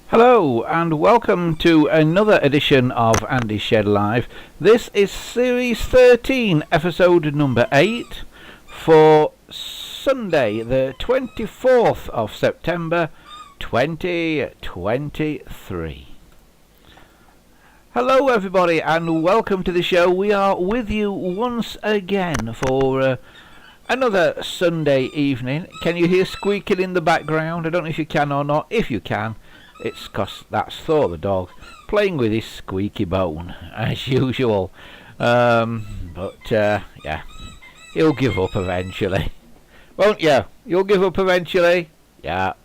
Hello and welcome to another edition of Andy's Shed Live. This is Series 13, episode number 8 for Sunday the 24th of September 2023. Hello everybody and welcome to the show. We are with you once again for another Sunday evening. Can you hear squeaking in the background? I don't know if you can or not. If you can, it's 'cause that's Thor the dog playing with his squeaky bone as usual. Yeah, he'll give up eventually, won't you? You'll give up eventually, yeah.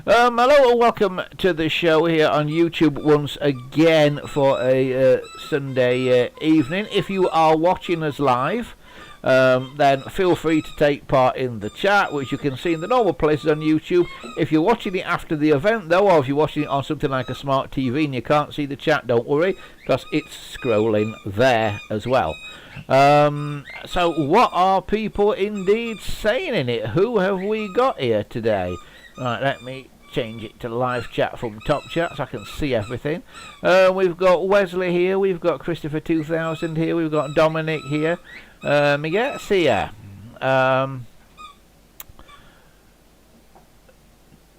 Hello and welcome to the show here on YouTube once again for a Sunday evening. If you are watching us live, then feel free to take part in the chat, which you can see in the normal places on YouTube. If you're watching it after the event though, or if you're watching it on something like a smart TV and you can't see the chat, don't worry, because it's scrolling there as well. So what are people indeed saying in it? Who have we got here today? Right, let me change it to live chat from top chat so I can see everything. We've got Wesley here, we've got Christopher 2000 here, we've got Dominic here. See ya.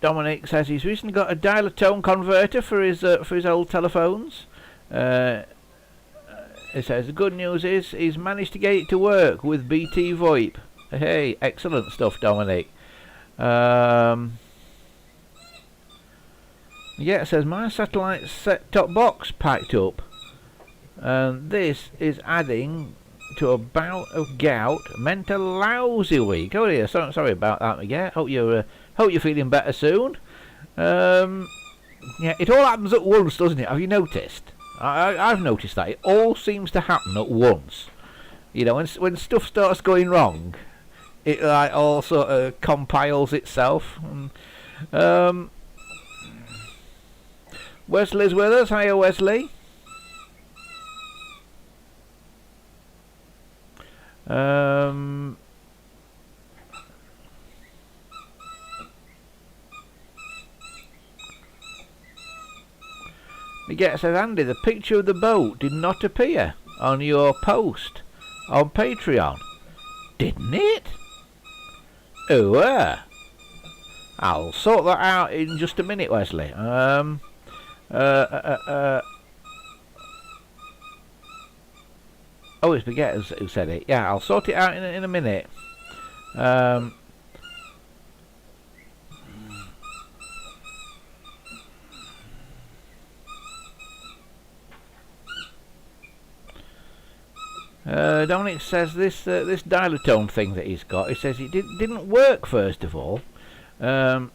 Dominic says he's recently got a dial-a-tone converter for his old telephones. He says the good news is he's managed to get it to work with BT VoIP. Hey, excellent stuff, Dominic. It says my satellite set-top box packed up, and this is adding to a bout of gout. Meant a lousy week. Oh dear, sorry about that, Miguel. Hope you're feeling better soon. Yeah, it all happens at once, doesn't it? Have you noticed? I've noticed that it all seems to happen at once. You know, when stuff starts going wrong, it like all sort of compiles itself. Wesley's with us. Hiya, Wesley. Miguel says, Andy, the picture of the boat did not appear on your post on Patreon, didn't it? Oh, I'll sort that out in just a minute, Wesley. Oh, it's Miguel who said it. Yeah, I'll sort it out in a minute. Dominic says this dial-a-tone thing that he's got. He says it didn't work first of all, but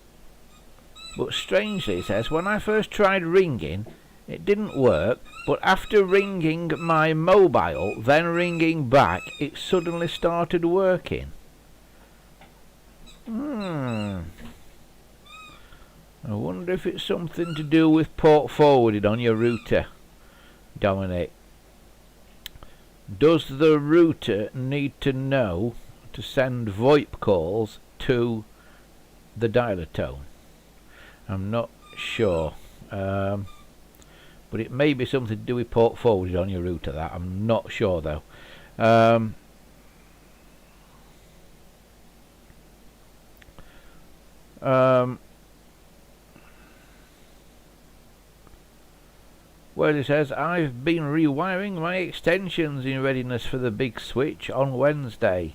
strangely, he says when I first tried ringing, it didn't work. But after ringing my mobile, then ringing back, it suddenly started working. I wonder if it's something to do with port forwarding on your router, Dominic. Does the router need to know to send VoIP calls to the dial-a-tone? I'm not sure. But it may be something to do with port forwarding on your router, that I'm not sure though. Well, it says I've been rewiring my extensions in readiness for the big switch on Wednesday.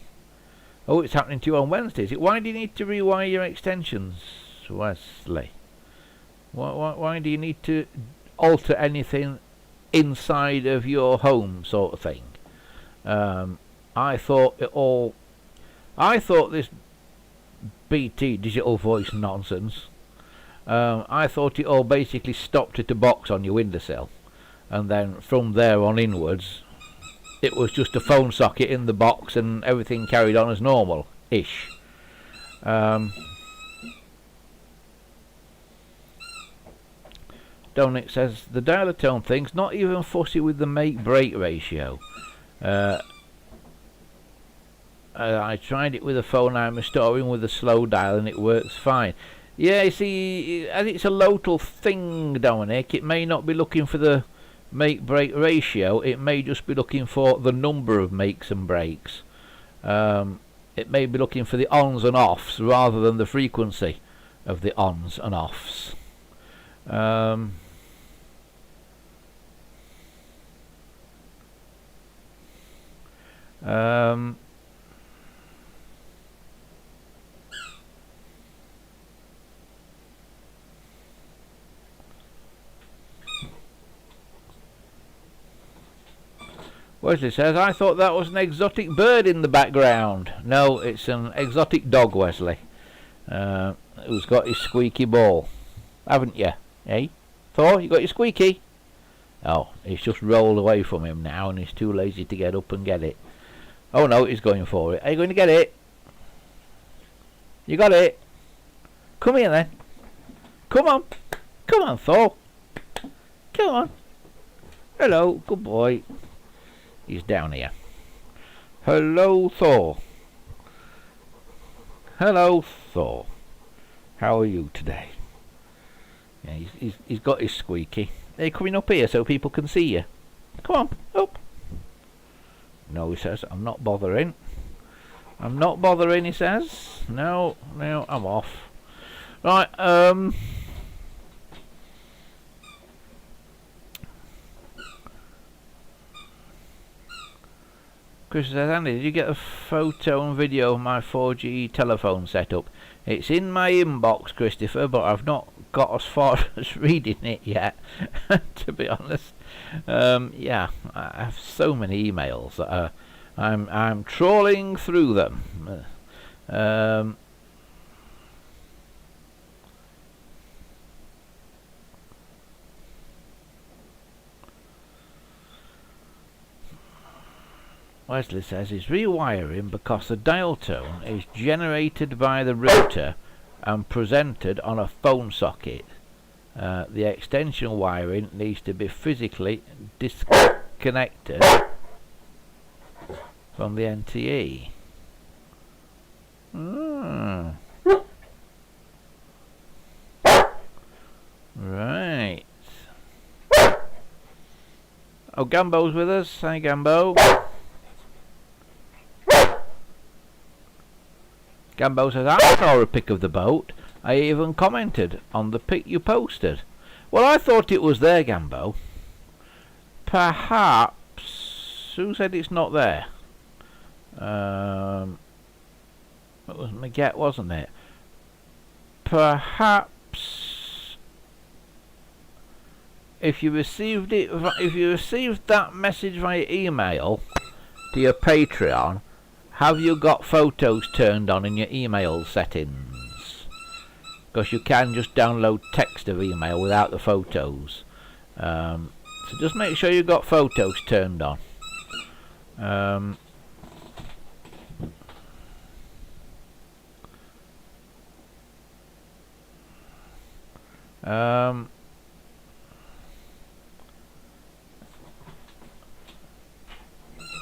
Oh, it's happening to you on Wednesdays. Why do you need to rewire your extensions, Wesley? Why do you need to alter anything inside of your home, sort of thing? I thought this BT digital voice nonsense, I thought it all basically stopped at a box on your windowsill, and then from there on inwards it was just a phone socket in the box and everything carried on as normal ish. Dominic says the dial-a-tone thing's not even fussy with the make-break ratio. I tried it with a phone I'm restoring with a slow dial and it works fine. Yeah, you see, as it's a local thing, Dominic, it may not be looking for the make-break ratio. It may just be looking for the number of makes and breaks. It may be looking for the ons and offs rather than the frequency of the ons and offs. Wesley says, I thought that was an exotic bird in the background. No, it's an exotic dog, Wesley, who's got his squeaky ball. Haven't you? Eh? Thor, you got your squeaky? Oh, he's just rolled away from him now and he's too lazy to get up and get it. Oh no, he's going for it. Are you going to get it? You got it? Come here then. Come on. Come on, Thor. Come on. Hello, good boy. He's down here. Hello, Thor. Hello, Thor. How are you today? Yeah, he's got his squeaky. Are you coming up here so people can see you? Come on, up. No, he says, I'm not bothering. I'm not bothering, he says. No, I'm off. Right, Chris says, Andy, did you get a photo and video of my 4G telephone setup? It's in my inbox, Christopher, but I've not got as far as reading it yet, to be honest. Yeah, I have so many emails that I'm trawling through them. Wesley says it's rewiring because the dial tone is generated by the router and presented on a phone socket. The extension wiring needs to be physically disconnected from the NTE. Right. Oh, Gambo's with us. Hi, Gambo. Gambo says, I saw a pic of the boat. I even commented on the pic you posted. Well, I thought it was there, Gambo. Perhaps... Who said it's not there? It was Maget, wasn't it? Perhaps... If you received that message via email to your Patreon, have you got photos turned on in your email settings? Because you can just download text of email without the photos. So just make sure you've got photos turned on.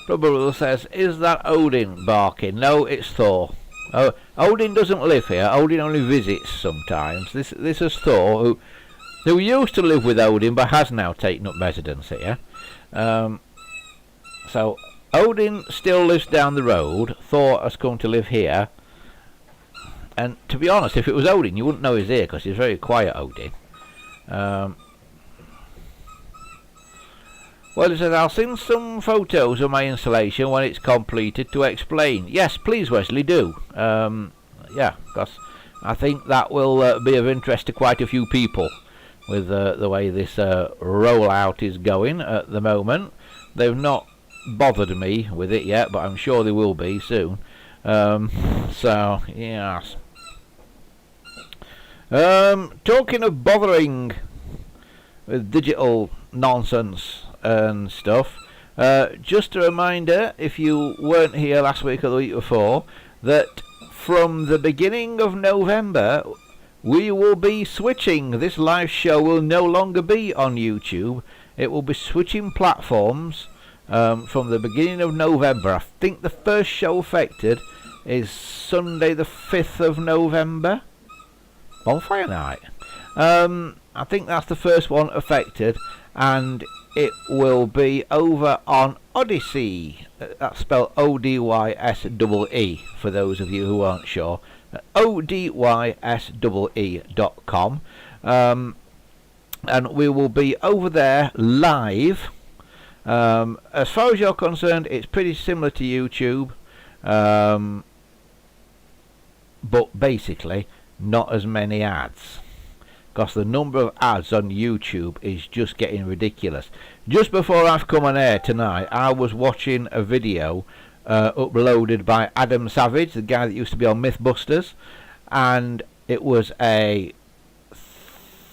Blubberoo says, is that Odin barking? No, it's Thor. Odin doesn't live here. Odin only visits sometimes. This is Thor, who used to live with Odin but has now taken up residence here. So Odin still lives down the road. Thor has come to live here. And to be honest, if it was Odin, you wouldn't know he's here because he's very quiet, Odin. Well, he says, I'll send some photos of my installation when it's completed to explain. Yes, please, Wesley, do. Yeah, because I think that will be of interest to quite a few people with the way this rollout is going at the moment. They've not bothered me with it yet, but I'm sure they will be soon. So, yes. Talking of bothering with digital nonsense and stuff, just a reminder, if you weren't here last week or the week before, that from the beginning of November we will be switching. This live show will no longer be on YouTube. It will be switching platforms from the beginning of November. I think the first show affected is Sunday the 5th of November, Bonfire Night. I think that's the first one affected, and it will be over on Odyssey. That's spelled ODYSEE for those of you who aren't sure. ODYSEE.com. And we will be over there live. As far as you're concerned, it's pretty similar to YouTube, but basically not as many ads, because the number of ads on YouTube is just getting ridiculous. Just before I've come on air tonight, I was watching a video uploaded by Adam Savage, the guy that used to be on Mythbusters, and it was a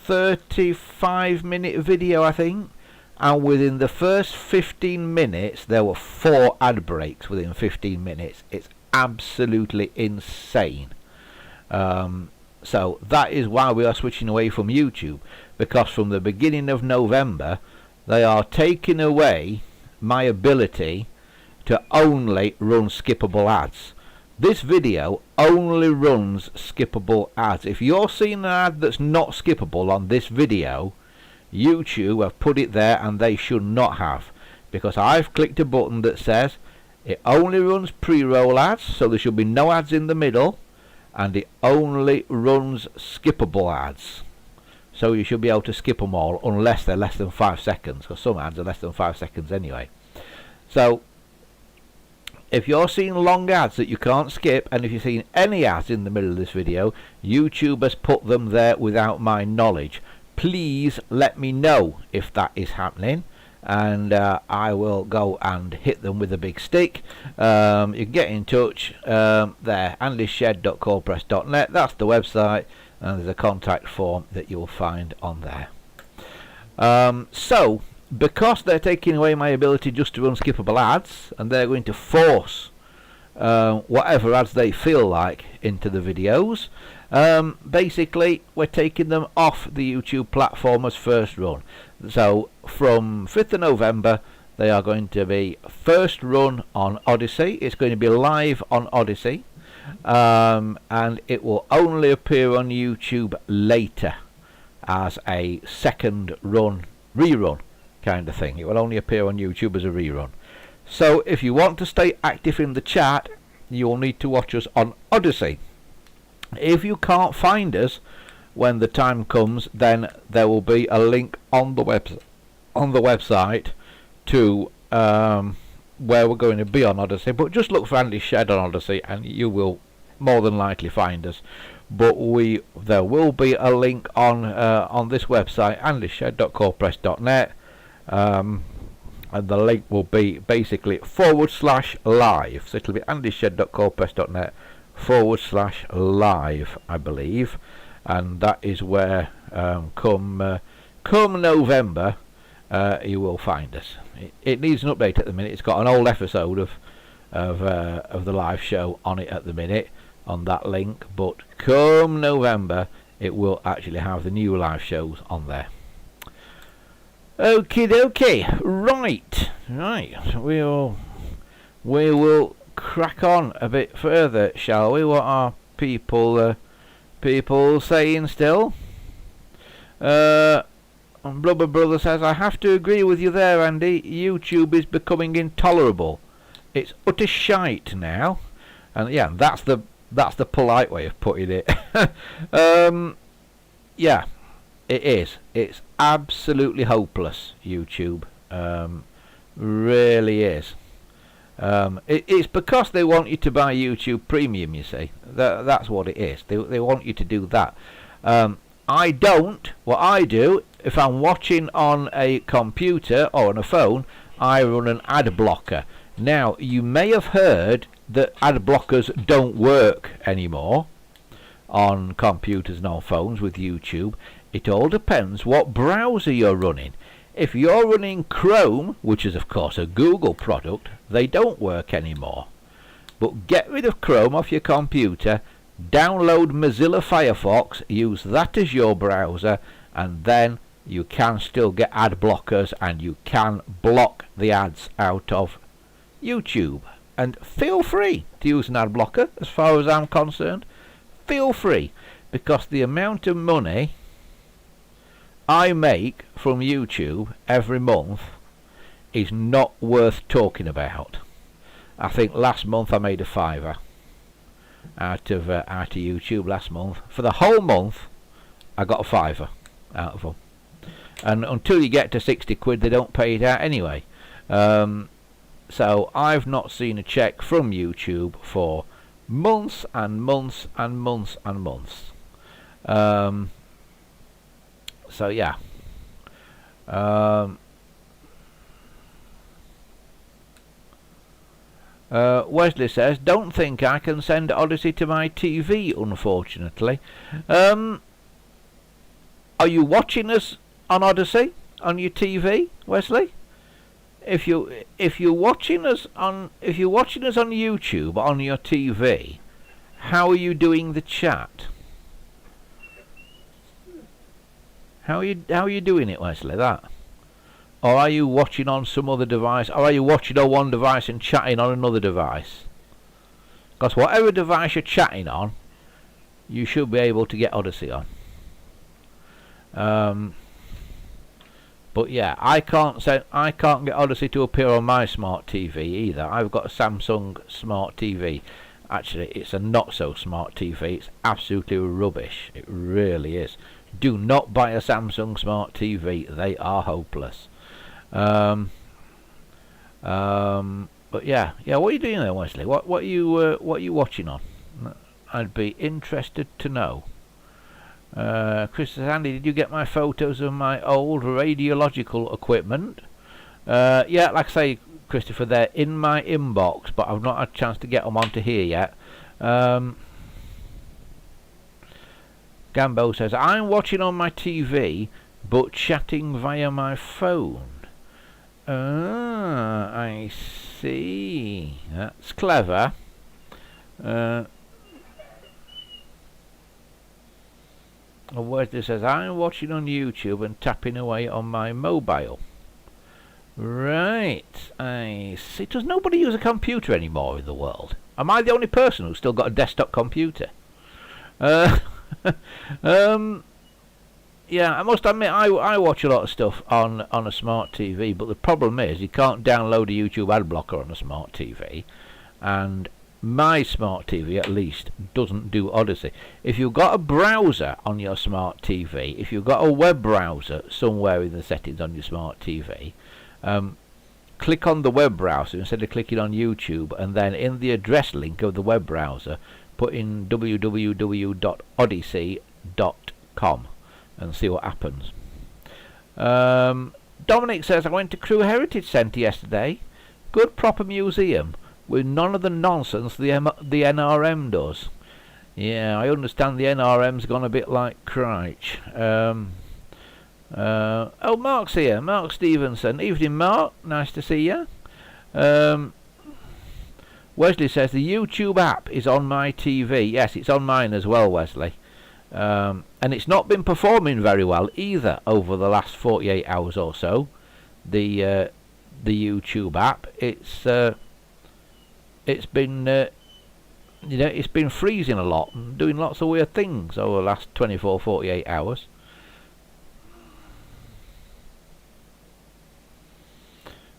35-minute video, I think, and within the first 15 minutes there were 4 ad breaks within 15 minutes. It's absolutely insane. So that is why we are switching away from YouTube, because from the beginning of November they are taking away my ability to only run skippable ads. This video only runs skippable ads. If you're seeing an ad that's not skippable on this video, YouTube have put it there, and they should not have, because I've clicked a button that says it only runs pre-roll ads, so there should be no ads in the middle, and it only runs skippable ads, so you should be able to skip them all unless they're less than 5 seconds, because some ads are less than 5 seconds anyway. So if you're seeing long ads that you can't skip, and if you're seeing any ads in the middle of this video, YouTube has put them there without my knowledge. Please let me know if that is happening, and I will go and hit them with a big stick. You can get in touch there, andyshed.corepress.net. That's the website, and there's a contact form that you'll find on there. So because they're taking away my ability just to run skippable ads, and they're going to force whatever ads they feel like into the videos, basically we're taking them off the YouTube platform as first run. So from 5th of November they are going to be first run on Odyssey. It's going to be live on Odyssey, and it will only appear on YouTube later as a second run, rerun kind of thing. It will only appear on YouTube as a rerun. So if you want to stay active in the chat, you'll need to watch us on Odyssey. If you can't find us when the time comes, then there will be a link on the website to where we're going to be on Odyssey. But just look for Andy Shed on Odyssey and you will more than likely find us. But there will be a link on this website, andyshed.corepress.net, and the link will be basically /live. So it'll be andyshed.corepress.net/live, I believe, and that is where come November you will find us. It needs an update at the minute. It's got an old episode of the live show on it at the minute on that link, but come November it will actually have the new live shows on there. Okie dokie, right, we will crack on a bit further, shall we? What are people saying still? Blubber Brother says, I have to agree with you there, Andy. YouTube is becoming intolerable. It's utter shite now. And yeah, that's the polite way of putting it. Yeah, it is. It's absolutely hopeless, YouTube. Really is. It's because they want you to buy YouTube Premium, you see. That's what it is. They want you to do that. I don't. What I do, if I'm watching on a computer or on a phone, I run an ad blocker. Now, you may have heard that ad blockers don't work anymore on computers and on phones with YouTube. It all depends what browser you're running. If you're running Chrome, which is of course a Google product, they don't work anymore. But get rid of Chrome off your computer, download Mozilla Firefox, use that as your browser, and then you can still get ad blockers and you can block the ads out of YouTube. And feel free to use an ad blocker, as far as I'm concerned. Feel free, because the amount of money I make from YouTube every month is not worth talking about. I think last month I made a £5 out of YouTube last month. For the whole month I got a £5 out of them, and until you get to 60 quid they don't pay it out anyway. So I've not seen a check from YouTube for months and months and months and months. So yeah. Wesley says, don't think I can send Odyssey to my TV, unfortunately. Are you watching us on Odyssey on your TV, Wesley? If you're watching us on YouTube on your TV, how are you doing the chat? How are you doing it, Wesley? That? Or are you watching on some other device? Or are you watching on one device and chatting on another device? Because whatever device you're chatting on, you should be able to get Odyssey on. But yeah, I can't get Odyssey to appear on my smart TV either. I've got a Samsung smart TV. Actually, it's a not so smart TV. It's absolutely rubbish. It really is. Do not buy a Samsung smart TV. They are hopeless. But yeah. What are you doing there, Wesley? What are you watching on? I'd be interested to know. Chris says, Andy, did you get my photos of my old radiological equipment? Yeah, like I say, Christopher, they're in my inbox, but I've not had a chance to get them onto here yet. Gambo says, I'm watching on my TV, but chatting via my phone. Ah, I see. That's clever. Wesley says, I'm watching on YouTube and tapping away on my mobile. Right, I see. Does nobody use a computer anymore in the world? Am I the only person who's still got a desktop computer? Yeah, I must admit I watch a lot of stuff on a smart TV, but the problem is you can't download a YouTube ad blocker on a smart TV, and my smart TV at least doesn't do Odyssey. If you've got a browser on your smart TV, if you've got a web browser somewhere in the settings on your smart TV, click on the web browser instead of clicking on YouTube, and then in the address link of the web browser put in www.odyssey.com and see what happens. Dominic says, I went to Crewe Heritage Centre yesterday. Good proper museum with none of the nonsense the NRM does. Yeah, I understand the NRM's gone a bit like Crich. Oh, Mark's here. Mark Stevenson. Evening, Mark. Nice to see you. Wesley says the YouTube app is on my TV. Yes, it's on mine as well, Wesley. And it's not been performing very well either over the last 48 hours or so. The YouTube app. It's been it's been freezing a lot and doing lots of weird things over the last 48 hours.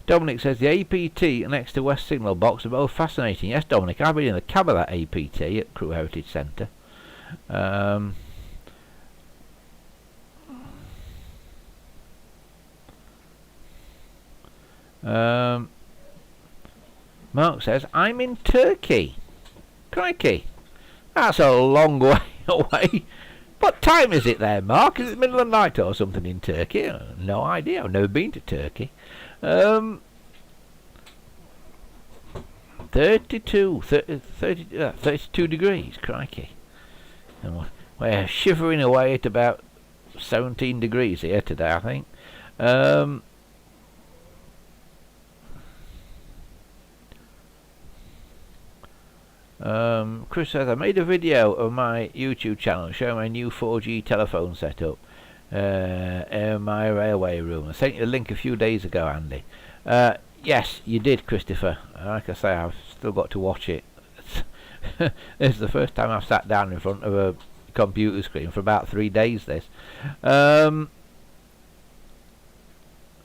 Dominic says the APT next to West Signal Box are both fascinating. Yes, Dominic, I've been in the cab of that APT at Crewe Heritage Centre. Mark says, I'm in Turkey. Crikey. That's a long way away. What time is it there, Mark? Is it the middle of the night or something in Turkey? No idea. I've never been to Turkey. 32 degrees, crikey. And we're shivering away at about 17 degrees here today, I think. Chris says, I made a video of my YouTube channel showing my new 4G telephone setup in my railway room. I sent you a link a few days ago, Andy. Yes, you did, Christopher. Like I say, I've still got to watch it. This is the first time I've sat down in front of a computer screen for about 3 days. This. Oh,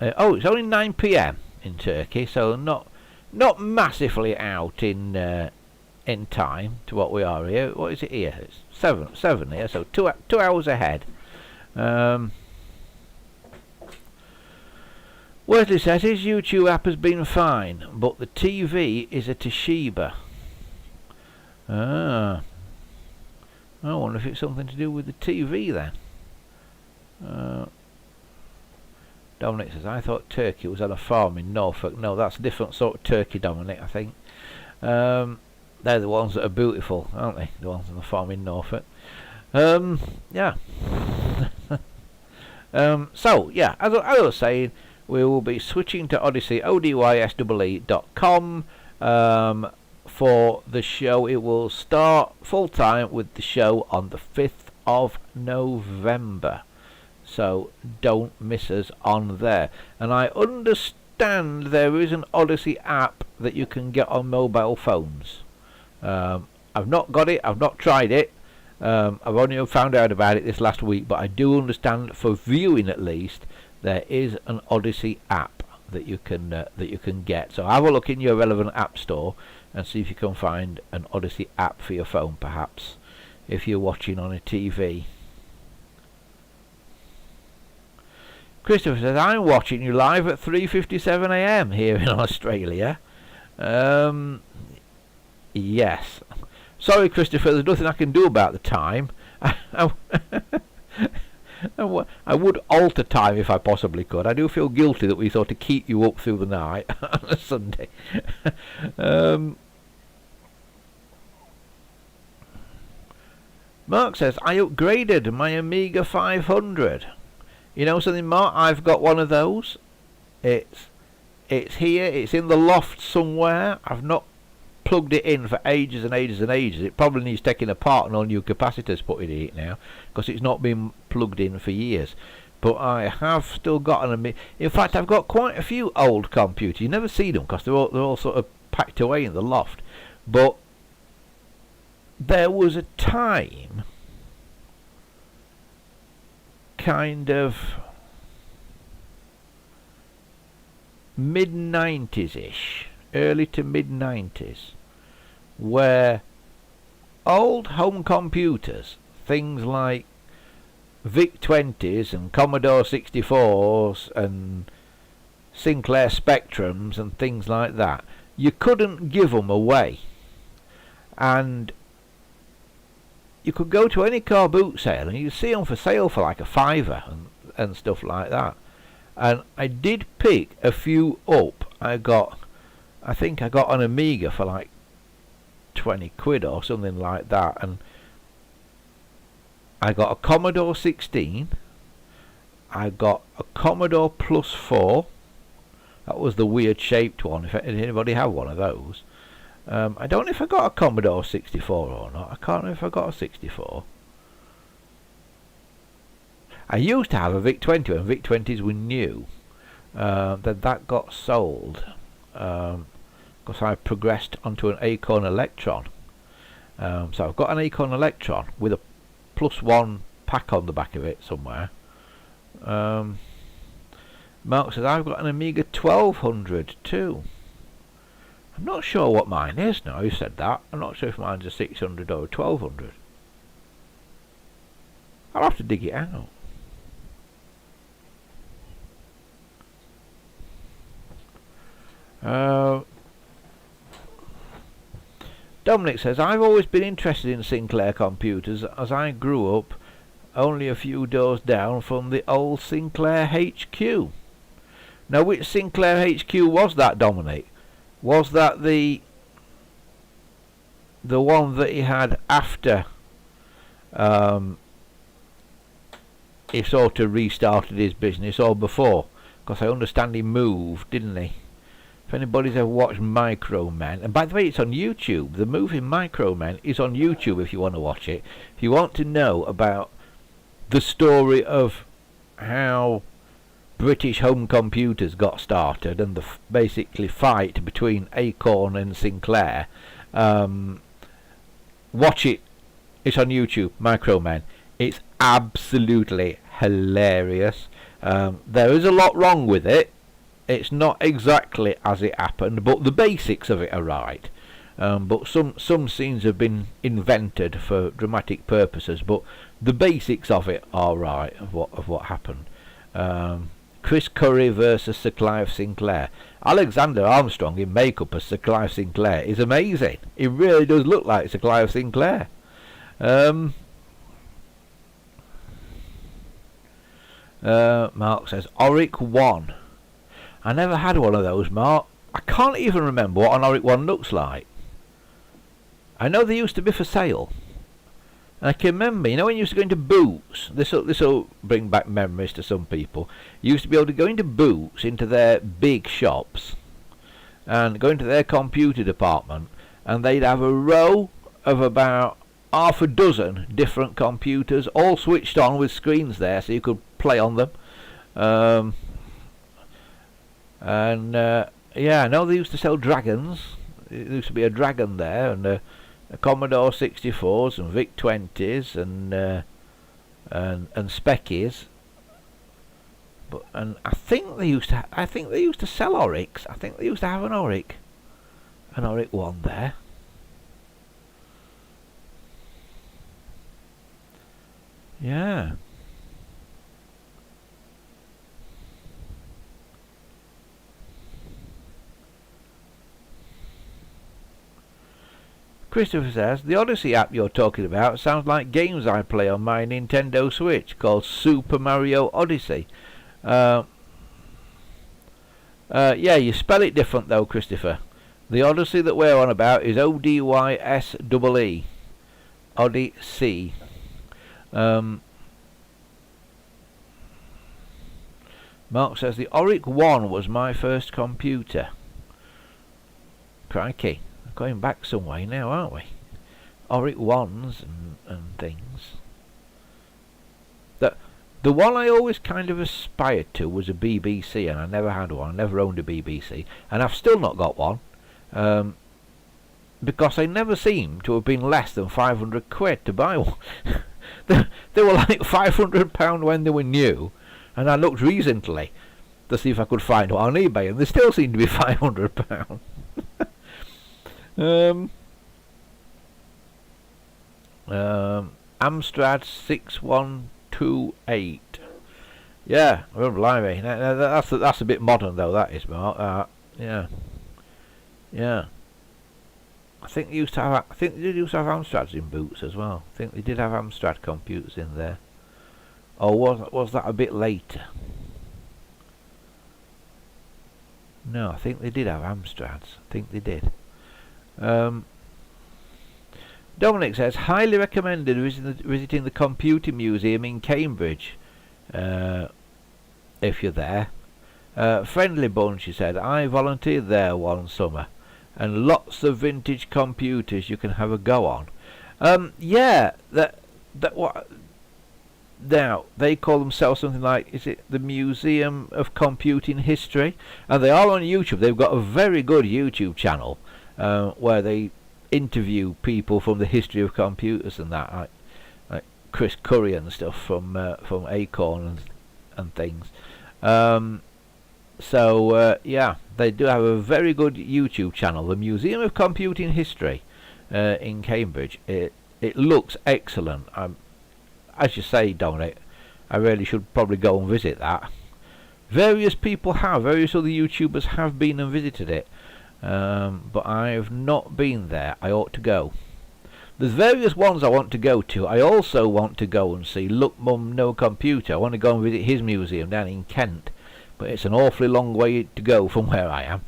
it's only 9 p.m. in Turkey, so not massively out in time to what we are here. What is it here? It's seven here, so 2 hours ahead. Wesley says his YouTube app has been fine, but the TV is a Toshiba. I wonder if it's something to do with the TV then. Dominic says, I thought turkey was on a farm in Norfolk. No, that's a different sort of turkey, Dominic, I think. They're the ones that are beautiful, aren't they? The ones on the farm in Norfolk. Yeah. So, yeah, as I was saying, we will be switching to Odyssey, ODYSEE.com, for the show. It will start full-time with the show on the 5th of November. So don't miss us on there. And I understand there is an Odyssey app that you can get on mobile phones. I've not got it, I've not tried it. I've only found out about it this last week, but I do understand, for viewing at least, there is an Odyssey app that you can get. So have a look in your relevant app store and see if you can find an Odyssey app for your phone, perhaps, if you're watching on a TV. Christopher says, I'm watching you live at 3:57 a.m. here in Australia. Yes. Sorry, Christopher, there's nothing I can do about the time. I would alter time if I possibly could. I do feel guilty that we thought to keep you up through the night on a Sunday. Mark says, I upgraded my Amiga 500. You know something, Mark? I've got one of those. It's here. It's in the loft somewhere. I've not plugged it in for ages and ages and ages. It probably needs taking apart and all new capacitors put in it now, because it's not been plugged in for years. But I have still got an Amiga. In fact, I've got quite a few old computers. You never see them because they're all sort of packed away in the loft. But there was a time, kind of mid-90s-ish, early to mid-90s, where old home computers, things like VIC-20s and Commodore 64s and Sinclair Spectrums and things like that, you couldn't give them away. And you could go to any car boot sale and you'd see them for sale for like a £5 and stuff like that. And I did pick a few up. I think I got an Amiga for like 20 quid or something like that. And I got a Commodore 16. I got a Commodore Plus 4. That was the weird shaped one. If anybody have one of those. I don't know if I got a Commodore 64 or not. I can't remember if I got a 64. I used to have a VIC-20 when VIC-20s were new. Then that got sold because I progressed onto an Acorn Electron. So I've got an Acorn Electron with a +1 pack on the back of it somewhere. Mark says, I've got an Amiga 1200 too. I'm not sure what mine is now. You said that. I'm not sure if mine's a 600 or a 1200. I'll have to dig it out. Dominic says, I've always been interested in Sinclair computers as I grew up only a few doors down from the old Sinclair HQ. Now, which Sinclair HQ was that, Dominic? Was that the one that he had after he sort of restarted his business, or before? Because I understand he moved, didn't he? If anybody's ever watched Micro Men, and by the way, it's on YouTube. The movie Micro Men is on YouTube if you want to watch it. If you want to know about the story of how British home computers got started and the basically fight between Acorn and Sinclair, watch it It's on YouTube, Micromen. It's absolutely hilarious. There is a lot wrong with it. It's not exactly as it happened, but the basics of it are right. But some scenes have been invented for dramatic purposes, but the basics of it are right, of what happened. Chris Curry versus Sir Clive Sinclair. Alexander Armstrong in makeup as Sir Clive Sinclair is amazing. He really does look like Sir Clive Sinclair. Mark says Auric 1. I never had one of those, Mark. I can't even remember what an Auric 1 looks like. I know they used to be for sale. I can remember, you know, when you used to go into Boots, this'll bring back memories to some people. You used to be able to go into Boots, into their big shops, and go into their computer department, and they'd have a row of about half a dozen different computers, all switched on with screens there, so you could play on them. Yeah, I know they used to sell dragons. There used to be a dragon there, and Commodore 64s and VIC 20s and Speckies. And I think they used to sell Aurics. I think they used to have an Auric 1 there. Yeah. Christopher says, the Odyssey app you're talking about sounds like games I play on my Nintendo Switch called Super Mario Odyssey. Yeah, you spell it different though, Christopher. The Odyssey that we're on about is Odyssee. Odyssey. Mark says, the Auric 1 was my first computer. Crikey. Going back some way now, aren't we? Auric 1s and things. The one I always kind of aspired to was a BBC, and I never had one. I never owned a BBC, and I've still not got one, because they never seem to have been less than 500 quid to buy one. They were like £500 when they were new, and I looked recently to see if I could find one on eBay, and they still seem to be £500. Amstrad 6128. Yeah, well, blimey. That's a bit modern though. That is, Mark. Yeah. I think they used to have. I think they did used to have Amstrads in Boots as well. I think they did have Amstrad computers in there. Or was that a bit later? No, I think they did have Amstrads. I think they did. Dominic says, highly recommended visiting the Computer Museum in Cambridge, if you're there. Friendly bunch, he said. I volunteered there one summer, and lots of vintage computers you can have a go on. Yeah, that what? Now they call themselves something like, is it the Museum of Computing History? And they are on YouTube. They've got a very good YouTube channel where they interview people from the history of computers and that, like Chris Curry and stuff from Acorn and things. Yeah, they do have a very good YouTube channel, the Museum of Computing History in Cambridge. It looks excellent. As you say, Dominic, I really should probably go and visit that. Various other YouTubers have been and visited it, but I've not been there. I ought to go. There's various ones I want to go to. I also want to go and see Look Mum No Computer. I want to go and visit his museum down in Kent, but it's an awfully long way to go from where I am.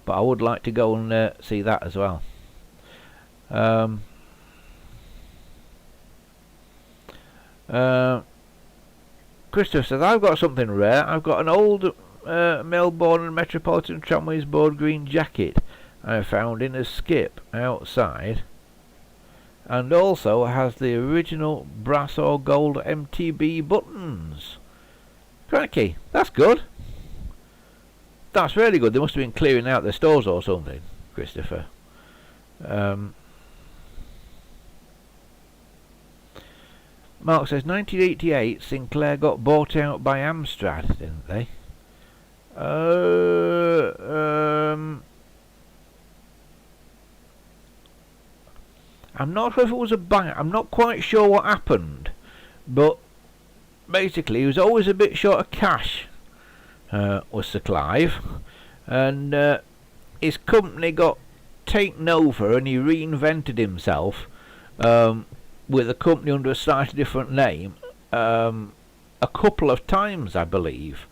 But I would like to go and see that as well. Christopher says, I've got something rare. I've got an old Melbourne and Metropolitan Tramways board green jacket I found in a skip outside, and also has the original brass or gold MTB buttons. Cracky, that's good. That's really good. They must have been clearing out their stores or something, Christopher. Mark says 1988 Sinclair got bought out by Amstrad, didn't they? I'm not sure if it was a buy. I'm not quite sure what happened, but basically he was always a bit short of cash, was Sir Clive, and his company got taken over and he reinvented himself with a company under a slightly different name a couple of times, I believe.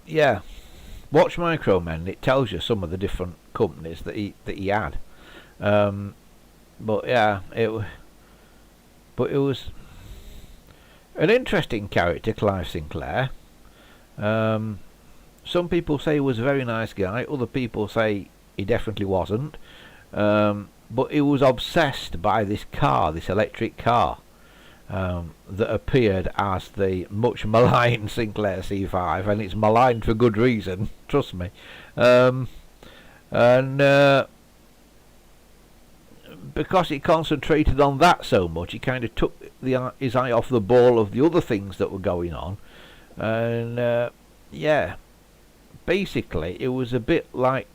Yeah, watch Micromen. It tells you some of the different companies that he had. But yeah, it was an interesting character, Clive Sinclair. Some people say he was a very nice guy. Other people say he definitely wasn't. But he was obsessed by this car, this electric car, that appeared as the much maligned Sinclair C5, and it's maligned for good reason, trust me. Because he concentrated on that so much, he kind of took his eye off the ball of the other things that were going on. And yeah, basically it was a bit like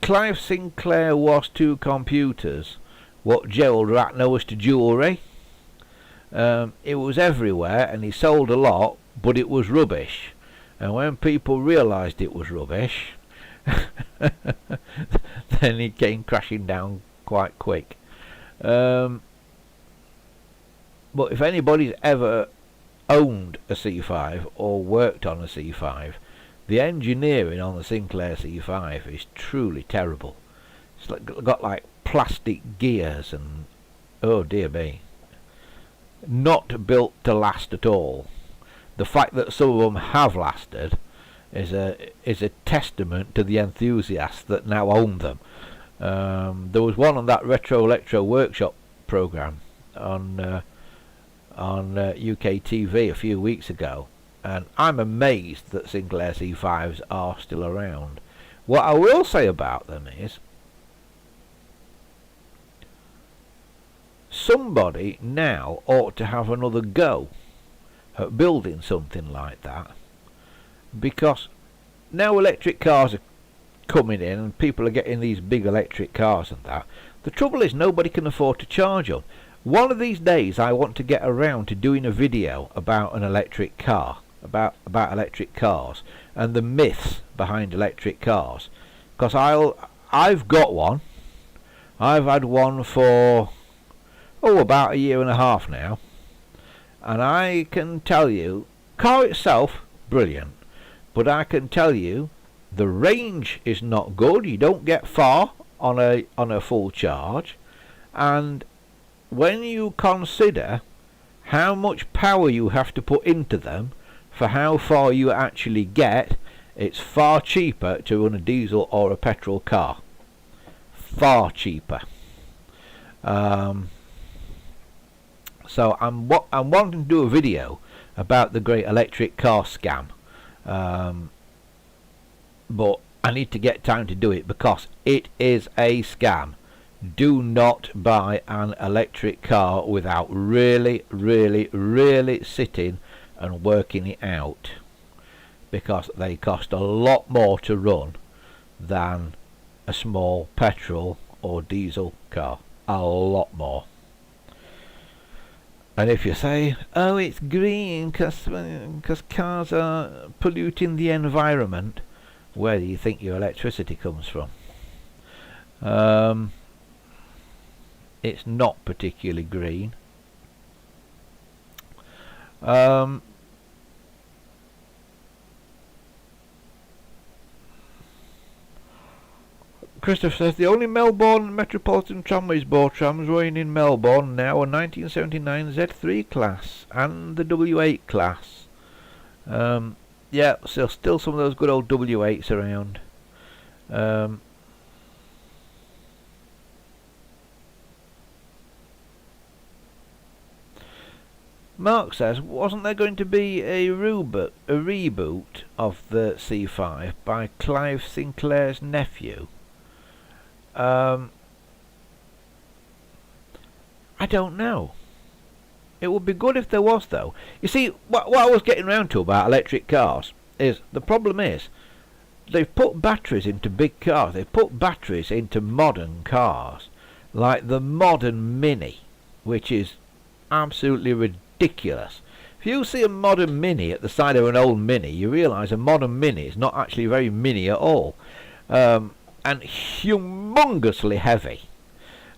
Clive Sinclair was to computers what Gerald Ratner was to jewellery. It was everywhere and he sold a lot, but it was rubbish. And when people realised it was rubbish, then he came crashing down quite quick. But if anybody's ever owned a C5 or worked on a C5, the engineering on the Sinclair C5 is truly terrible. It's got like plastic gears and oh dear me, not built to last at all. The fact that some of them have lasted is a testament to the enthusiasts that now own them. There was one on that Retro Electro Workshop program on UK TV a few weeks ago, and I'm amazed that Sinclair C5s are still around. What I will say about them is somebody now ought to have another go at building something like that, because now electric cars are coming in and people are getting these big electric cars and that. The trouble is nobody can afford to charge them. One of these days I want to get around to doing a video about an electric car, about electric cars and the myths behind electric cars, because I've got one. I've had one for about a year and a half now, and I can tell you, car itself brilliant, but I can tell you the range is not good. You don't get far on a full charge, and when you consider how much power you have to put into them for how far you actually get, it's far cheaper to run a diesel or a petrol car. Far cheaper. So I'm wanting to do a video about the great electric car scam, but I need to get time to do it because it is a scam. Do not buy an electric car without really sitting and working it out, because they cost a lot more to run than a small petrol or diesel car. A lot more. And if you say, oh, it's green because cars are polluting the environment, where do you think your electricity comes from? It's not particularly green. Christopher says the only Melbourne Metropolitan Tramways board trams running in Melbourne now are 1979 Z3 class and the W8 class. Yeah, so still some of those good old W8s around. Mark says, wasn't there going to be a reboot of the C5 by Clive Sinclair's nephew? I don't know. It would be good if there was, though. You see, what I was getting round to about electric cars is, the problem is, they've put batteries into big cars. They've put batteries into modern cars, like the modern Mini, which is absolutely ridiculous. If you see a modern Mini at the side of an old Mini, you realise a modern Mini is not actually very mini at all, and humongously heavy.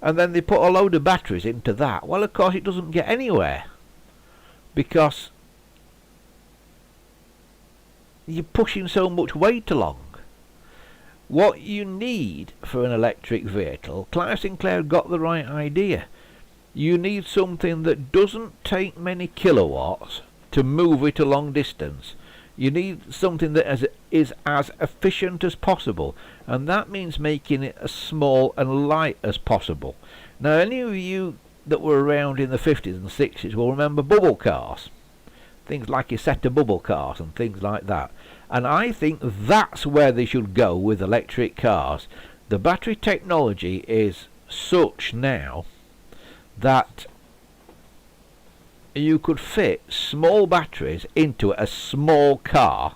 And then they put a load of batteries into that. Well, of course, it doesn't get anywhere, because you're pushing so much weight along. What you need for an electric vehicle, Clive Sinclair got the right idea. You need something that doesn't take many kilowatts to move it a long distance. You need something that is as efficient as possible, and that means making it as small and light as possible. Now, any of you that were around in the 50s and 60s will remember bubble cars. Things like Isetta bubble cars and things like that. And I think that's where they should go with electric cars. The battery technology is such now that you could fit small batteries into a small car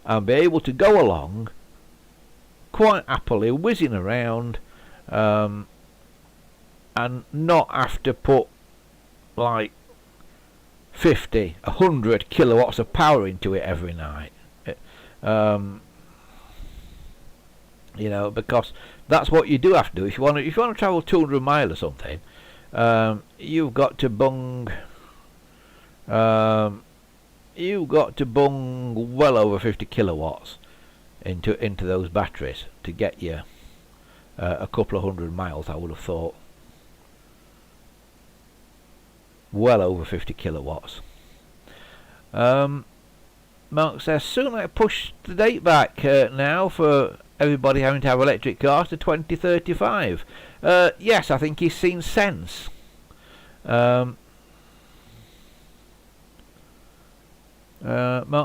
and be able to go along quite happily, whizzing around, and not have to put like 50, 100 kilowatts of power into it every night. You know, because that's what you do have to do. If you want to travel 200 miles or something, you've got to bung well over 50 kilowatts into those batteries to get you a couple of 100 miles, I would have thought. Well over 50 kilowatts. Mark says, soon I push the date back now for everybody having to have electric cars to 2035. Yes, I think he's seen sense. Mark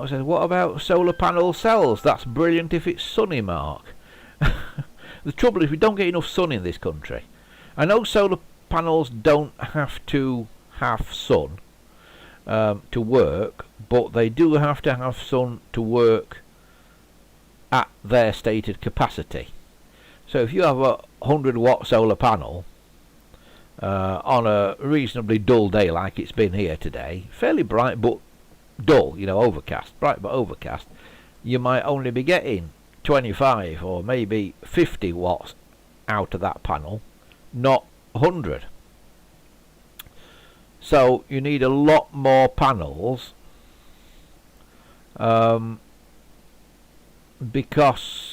says, what about solar panel cells? That's brilliant if it's sunny, Mark. The trouble is we don't get enough sun in this country. I know solar panels don't have to have sun to work, but they do have to have sun to work at their stated capacity. So if you have a 100-watt solar panel on a reasonably dull day like it's been here today, fairly bright but dull, you know, overcast, bright but overcast, you might only be getting 25 or maybe 50 watts out of that panel, not 100. So you need a lot more panels because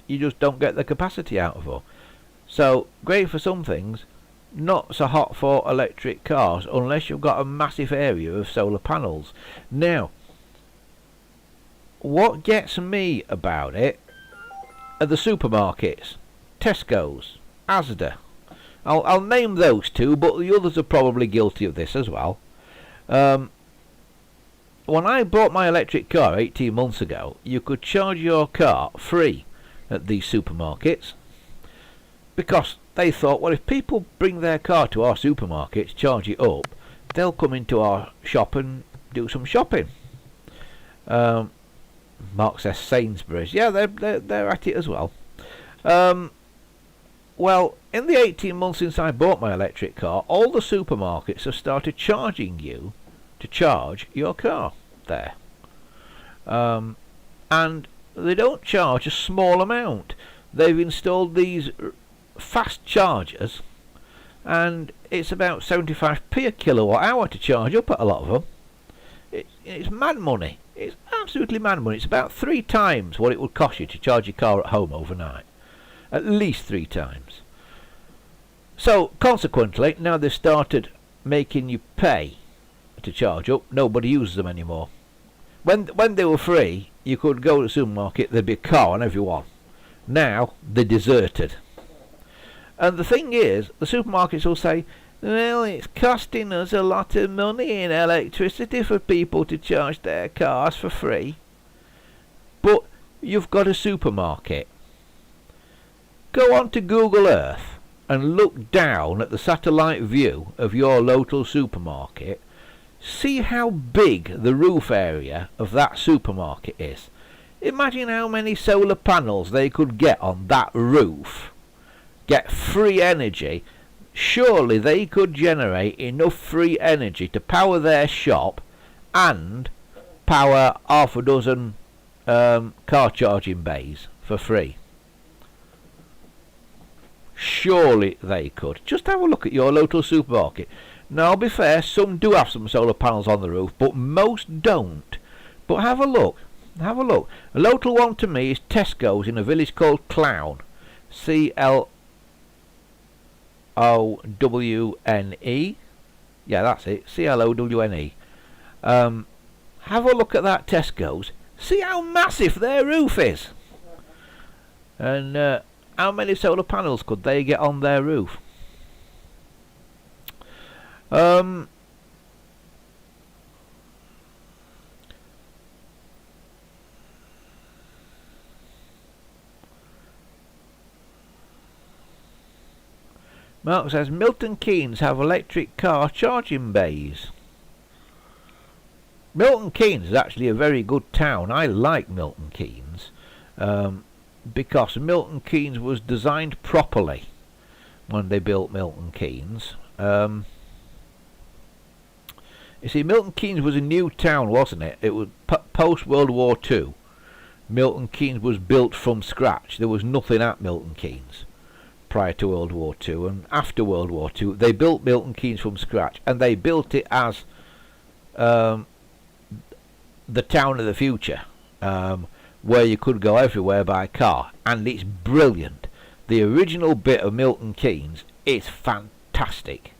you just don't get the capacity out of it. So great for some things, not so hot for electric cars unless you've got a massive area of solar panels. Now, what gets me about it are the supermarkets, Tesco's, Asda. I'll name those two, but the others are probably guilty of this as well. When I bought my electric car 18 months ago, you could charge your car free at these supermarkets, because they thought, well, if people bring their car to our supermarkets, charge it up, they'll come into our shop and do some shopping. Mark says Sainsbury's. Yeah, they're at it as well. Well, in the 18 months since I bought my electric car, all the supermarkets have started charging you to charge your car there. And they don't charge a small amount. They've installed these fast chargers, and it's about 75p a kilowatt hour to charge up at a lot of them. It's mad money. It's absolutely mad money. It's about 3 times what it would cost you to charge your car at home overnight. At least 3 times. So consequently, now they've started making you pay to charge up. Nobody uses them anymore. When they were free, you could go to the supermarket, there'd be a car on every one. Now they're deserted. And the thing is, the supermarkets will say, well, it's costing us a lot of money in electricity for people to charge their cars for free. But you've got a supermarket. Go on to Google Earth and look down at the satellite view of your local supermarket, see how big the roof area of that supermarket is. Imagine how many solar panels they could get on that roof. Get free energy. Surely they could generate enough free energy to power their shop and power half a dozen car charging bays for free. Surely they could. Just have a look at your local supermarket. Now, I'll be fair, some do have some solar panels on the roof, but most don't. But have a look. Have a look. A local one to me is Tesco's in a village called Clown. C-L-O-W-N-E. Yeah, that's it. C-L-O-W-N-E. Have a look at that Tesco's. See how massive their roof is. And how many solar panels could they get on their roof? Mark says Milton Keynes have electric car charging bays. Milton Keynes is actually a very good town. I like Milton Keynes because Milton Keynes was designed properly when they built Milton Keynes. You see, Milton Keynes was a new town, wasn't it? It was post World War II. Milton Keynes was built from scratch. There was nothing at Milton Keynes prior to World War II, and after World War II they built Milton Keynes from scratch, and they built it as the town of the future, where you could go everywhere by car, and it's brilliant. The original bit of Milton Keynes is fantastic,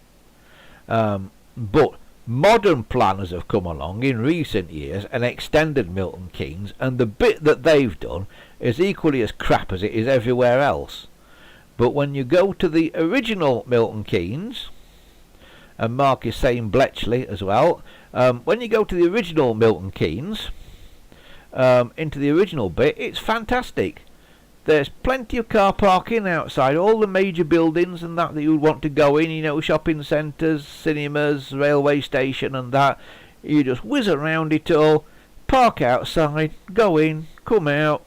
but modern planners have come along in recent years and extended Milton Keynes, and the bit that they've done is equally as crap as it is everywhere else. But when you go to the original Milton Keynes, and Mark is saying Bletchley as well, when you go to the original Milton Keynes, into the original bit, it's fantastic. There's plenty of car parking outside all the major buildings and that you would want to go in, you know, shopping centres, cinemas, railway station and that. You just whiz around it all, park outside, go in, come out,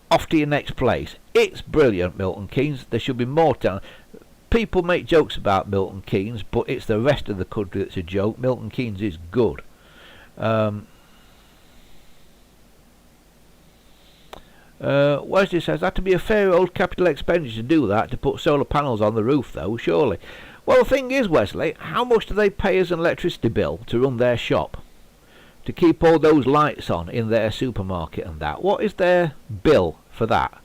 off to your next place. It's brilliant, Milton Keynes. There should be more town. People make jokes about Milton Keynes, but it's the rest of the country that's a joke. Milton Keynes is good. Wesley says, that to be a fair old capital expenditure to do that, to put solar panels on the roof though, surely. Well, the thing is, Wesley, how much do they pay as an electricity bill to run their shop? To keep all those lights on in their supermarket and that? What is their bill for that?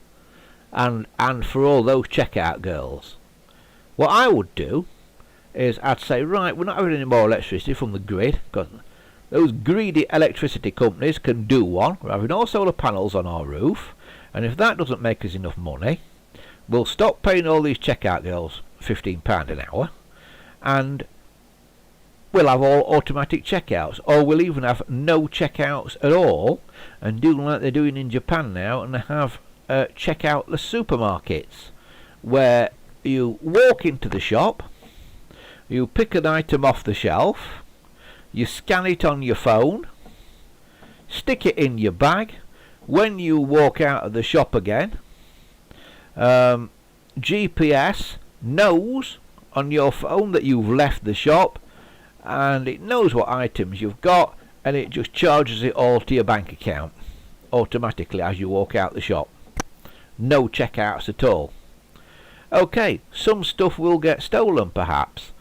And for all those checkout girls? What I would do is I'd say, right, we're not having any more electricity from the grid, because those greedy electricity companies can do one. We're having all solar panels on our roof, and if that doesn't make us enough money, we'll stop paying all these checkout girls £15 an hour, and we'll have all automatic checkouts, or we'll even have no checkouts at all, and do like they're doing in Japan now, and have checkoutless supermarkets, where you walk into the shop, you pick an item off the shelf, you scan it on your phone, stick it in your bag. When you walk out of the shop again, GPS knows on your phone that you've left the shop, and it knows what items you've got, and it just charges it all to your bank account automatically as you walk out the shop. No checkouts at all. Okay, some stuff will get stolen perhaps,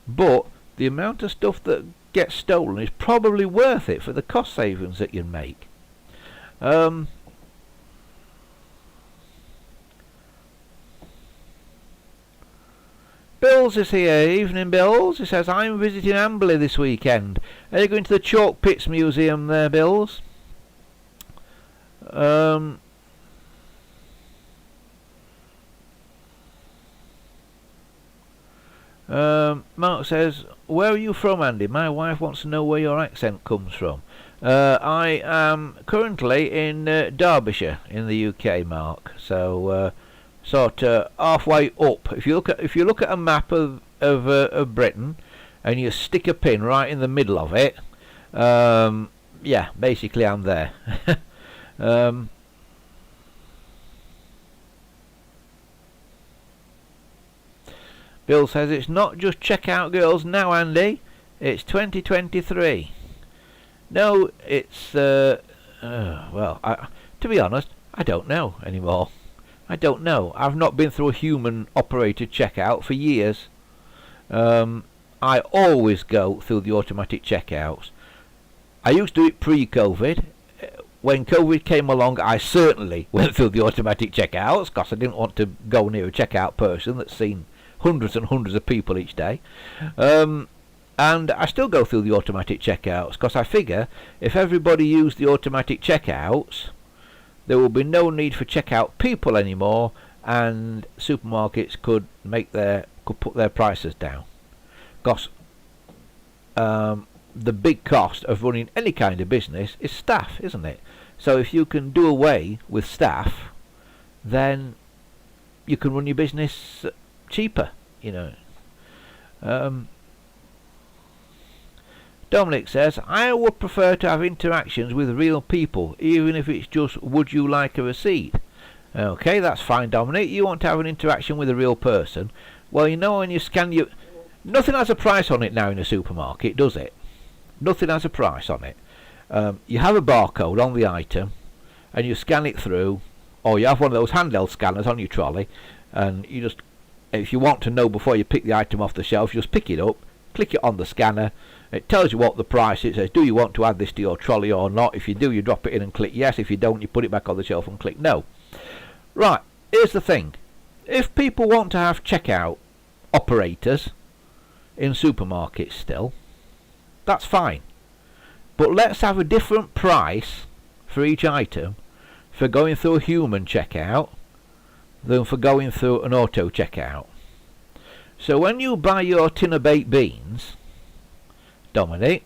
but the amount of stuff that gets stolen is probably worth it for the cost savings that you make. Bills is here. Evening, Bills. He says, I'm visiting Amberley this weekend. Are you going to the Chalk Pits Museum there, Bills? Mark says, where are you from, Andy? My wife wants to know where your accent comes from. I am currently in Derbyshire in the UK, Mark. So sort of halfway up. If you look at a map of Britain, and you stick a pin right in the middle of it, yeah, basically I'm there. Bill says it's not just checkout girls now, Andy. It's 2023. No, it's well, to be honest, I don't know anymore. I don't know. I've not been through a human operated checkout for years. I always go through the automatic checkouts. I used to do it pre-COVID. When COVID came along, I certainly went through the automatic checkouts because I didn't want to go near a checkout person that's seen hundreds and hundreds of people each day. And I still go through the automatic checkouts because I figure if everybody used the automatic checkouts, there will be no need for checkout people anymore, and supermarkets could put their prices down. Because the big cost of running any kind of business is staff, isn't it? So if you can do away with staff, then you can run your business cheaper, you know. Dominic says, I would prefer to have interactions with real people, even if it's just, would you like a receipt? Okay, that's fine, Dominic. You want to have an interaction with a real person. Well, you know, when you scan your... Nothing has a price on it now in a supermarket, does it? Nothing has a price on it. You have a barcode on the item, and you scan it through, or you have one of those handheld scanners on your trolley, and you just, if you want to know before you pick the item off the shelf, you just pick it up, click it on the scanner. It tells you what the price is. It says, do you want to add this to your trolley or not? If you do, you drop it in and click yes. If you don't, you put it back on the shelf and click no. Right, here's the thing. If people want to have checkout operators in supermarkets still, that's fine. But let's have a different price for each item for going through a human checkout than for going through an auto checkout. So when you buy your tin of baked beans, Dominic,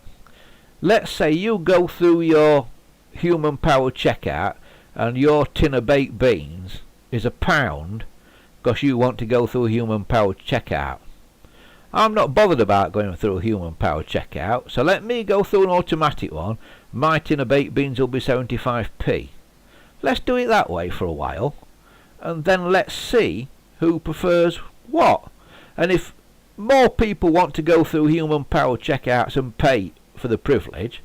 let's say you go through your human powered checkout and your tin of baked beans is £1 because you want to go through a human powered checkout. I'm not bothered about going through a human powered checkout, so let me go through an automatic one. My tin of baked beans will be 75p. Let's do it that way for a while, and then let's see who prefers what. And if more people want to go through human powered checkouts and pay for the privilege,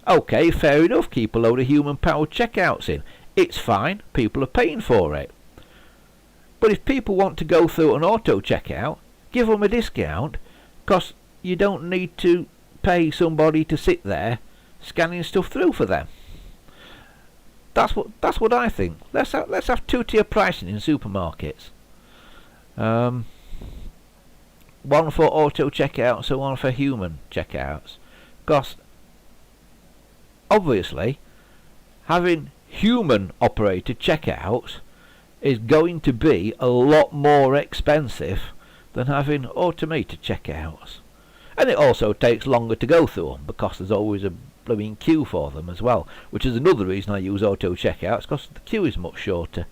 okay, fair enough, keep a load of human powered checkouts in. It's fine, people are paying for it. But if people want to go through an auto checkout, give them a discount, because you don't need to pay somebody to sit there scanning stuff through for them. That's what I think. Let's have two-tier pricing in supermarkets. One for auto checkouts and one for human checkouts. Because obviously having human operated checkouts is going to be a lot more expensive than having automated checkouts. And it also takes longer to go through them because there's always a blooming queue for them as well, which is another reason I use auto checkouts, because the queue is much shorter.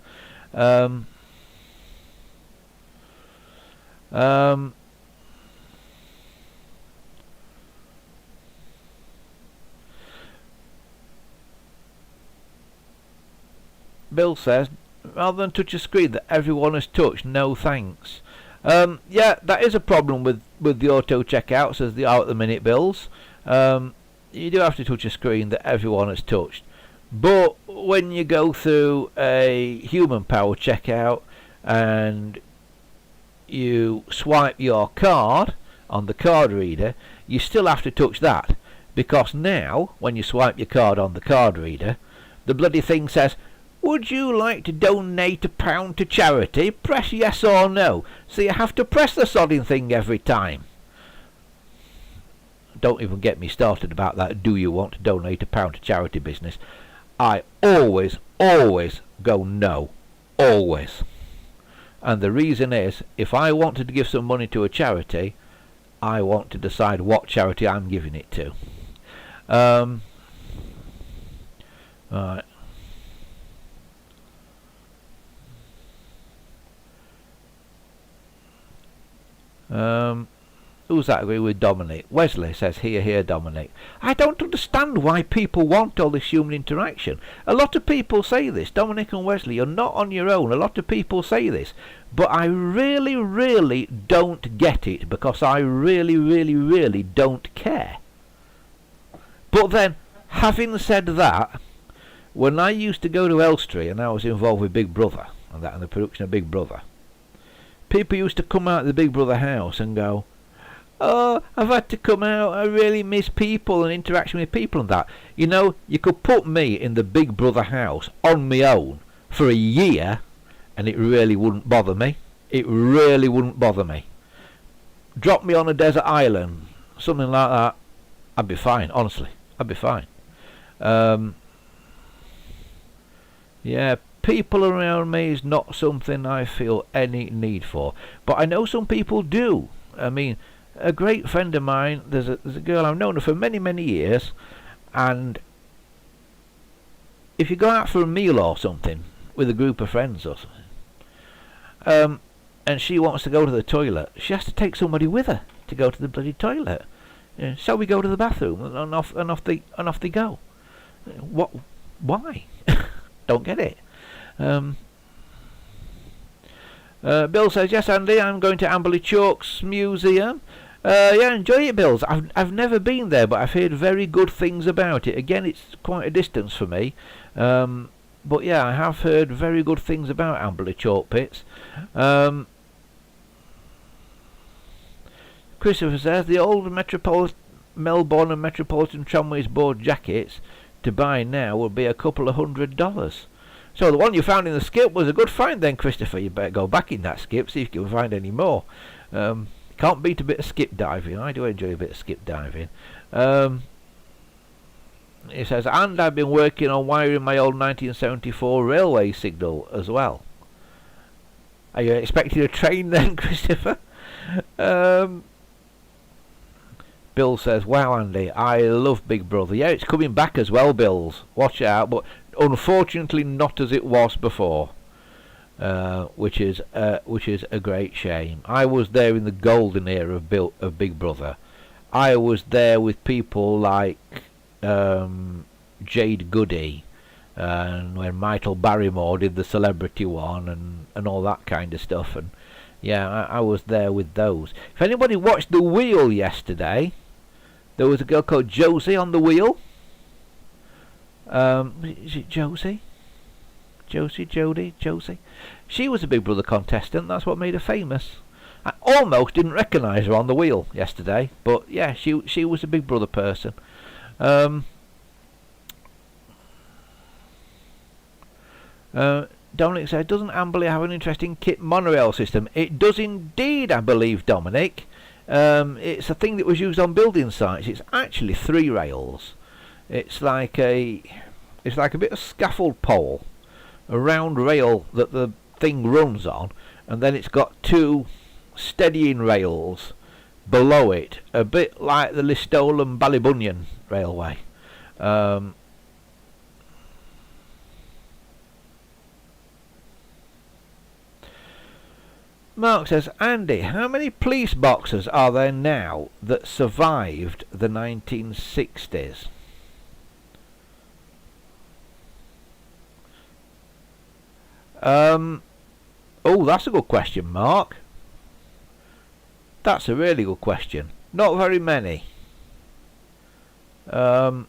Bill says, rather than touch a screen that everyone has touched, no thanks. Yeah, that is a problem with the auto checkouts as they are at the minute, Bills. You do have to touch a screen that everyone has touched. But when you go through a human powered checkout and you swipe your card on the card reader, you still have to touch that. Because now, when you swipe your card on the card reader, the bloody thing says, would you like to donate £1 to charity? Press yes or no. So you have to press the sodding thing every time. Don't even get me started about that. Do you want to donate £1 to charity business? I always go no. Always. And the reason is, if I wanted to give some money to a charity, I want to decide what charity I'm giving it to. Right. Who's that agree with Dominic? Wesley says, here, Dominic. I don't understand why people want all this human interaction. A lot of people say this. Dominic and Wesley, you're not on your own. A lot of people say this. But I really, really don't get it, because I really, really, really don't care. But then, having said that, when I used to go to Elstree and I was involved with Big Brother, and the production of Big Brother, people used to come out of the Big Brother house and go, oh, I've had to come out, I really miss people and interaction with people and that. You know, you could put me in the Big Brother house on my own for a year and it really wouldn't bother me. It really wouldn't bother me. Drop me on a desert island, something like that, I'd be fine, honestly. I'd be fine. Yeah, people around me is not something I feel any need for. But I know some people do. I mean, a great friend of mine, there's a girl I've known her for many, many years, and if you go out for a meal or something with a group of friends or something, and she wants to go to the toilet, she has to take somebody with her to go to the bloody toilet. So we go to the bathroom and off they go. What? Why? Don't get it. Bill says, yes, Andy, I'm going to Amberley Chalk's museum. Yeah, enjoy it, Bills. I've never been there, but I've heard very good things about it. Again, it's quite a distance for me. But yeah, I have heard very good things about Amberley Chalk Pits. Christopher says, the old Melbourne and Metropolitan Tramways Board jackets to buy now will be a couple of $100. So the one you found in the skip was a good find then, Christopher. You better go back in that skip, see if you can find any more. Can't beat a bit of skip diving. I do enjoy a bit of skip diving. He says, and I've been working on wiring my old 1974 railway signal as well. Are you expecting a train then, Christopher? Bill says, wow, Andy, I love Big Brother. Yeah, it's coming back as well, Bills. Watch out, but unfortunately not as it was before, which is a great shame. I was there in the golden era of Big Brother. I was there with people like Jade Goody, and when Michael Barrymore did the celebrity one and all that kind of stuff. And yeah, I was there with those. If anybody watched The Wheel yesterday, there was a girl called Josie on The Wheel. Is it Josie? Josie? She was a Big Brother contestant. That's what made her famous. I almost didn't recognise her on The Wheel yesterday, but yeah, she was a Big Brother person. Dominic said, doesn't Amberley have an interesting kit monorail system? It does indeed, I believe, Dominic. It's a thing that was used on building sites. It's actually 3 rails. It's like a bit of scaffold pole, a round rail that the thing runs on, and then it's got 2 steadying rails below it, a bit like the Listowel and Ballybunion Railway. Mark says, Andy, how many police boxes are there now that survived the 1960s? Oh, that's a good question, Mark. That's a really good question. Not very many. But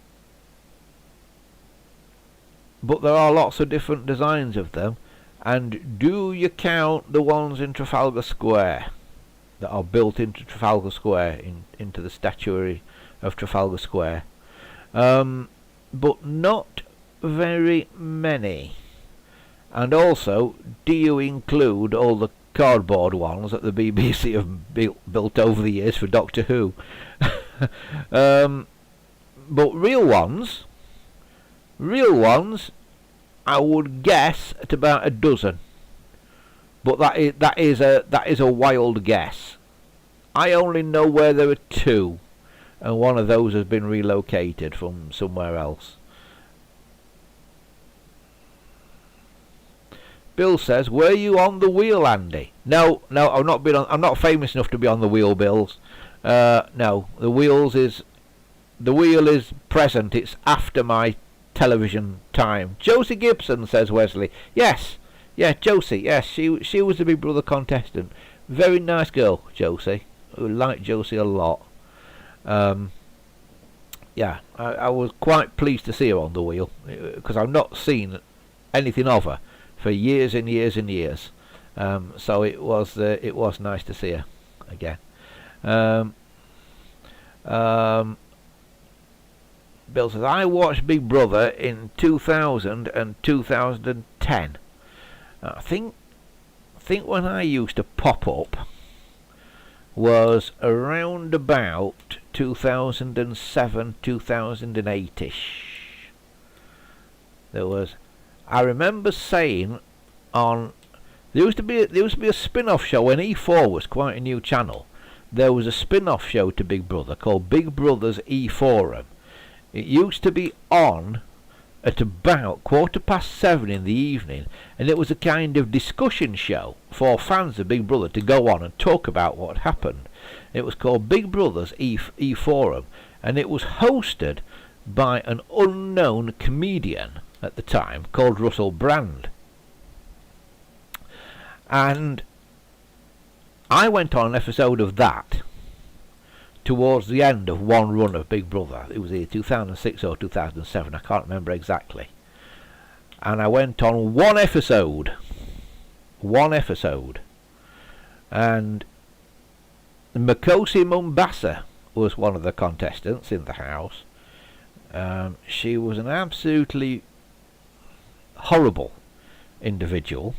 there are lots of different designs of them. And do you count the ones in Trafalgar Square that are built into Trafalgar Square, into the statuary of Trafalgar Square? But not very many. And also, do you include all the cardboard ones that the BBC have built over the years for Doctor Who? But real ones, I would guess at about a dozen. But that is a wild guess. I only know where there are 2, and one of those has been relocated from somewhere else. Bill says, "Were you on the wheel, Andy?" No, I've not been on. I'm not famous enough to be on the wheel, Bills. No, the wheel is present. It's after my television time. Josie Gibson, says Wesley. Yes, yeah, Josie. Yes, she was the Big Brother contestant. Very nice girl, Josie. I like Josie a lot. Yeah, I was quite pleased to see her on the wheel because I've not seen anything of her for years and years and years. So it was nice to see her again. Bill says, I watched Big Brother in 2000 and 2010. I think when I used to pop up was around about 2007, 2008ish. I remember saying on there used to be a spin-off show when E4 was quite a new channel. There was a spin-off show to Big Brother called Big Brother's E-Forum. It used to be on at about 7:15 in the evening, and it was a kind of discussion show for fans of Big Brother to go on and talk about what happened. It was called Big Brother's E-Forum, and it was hosted by an unknown comedian at the time called Russell Brand. And I went on an episode of that towards the end of one run of Big Brother. It was either 2006 or 2007, I can't remember exactly. And I went on one episode. And Makosi Mombasa was one of the contestants in the house. She was an absolutely horrible individual.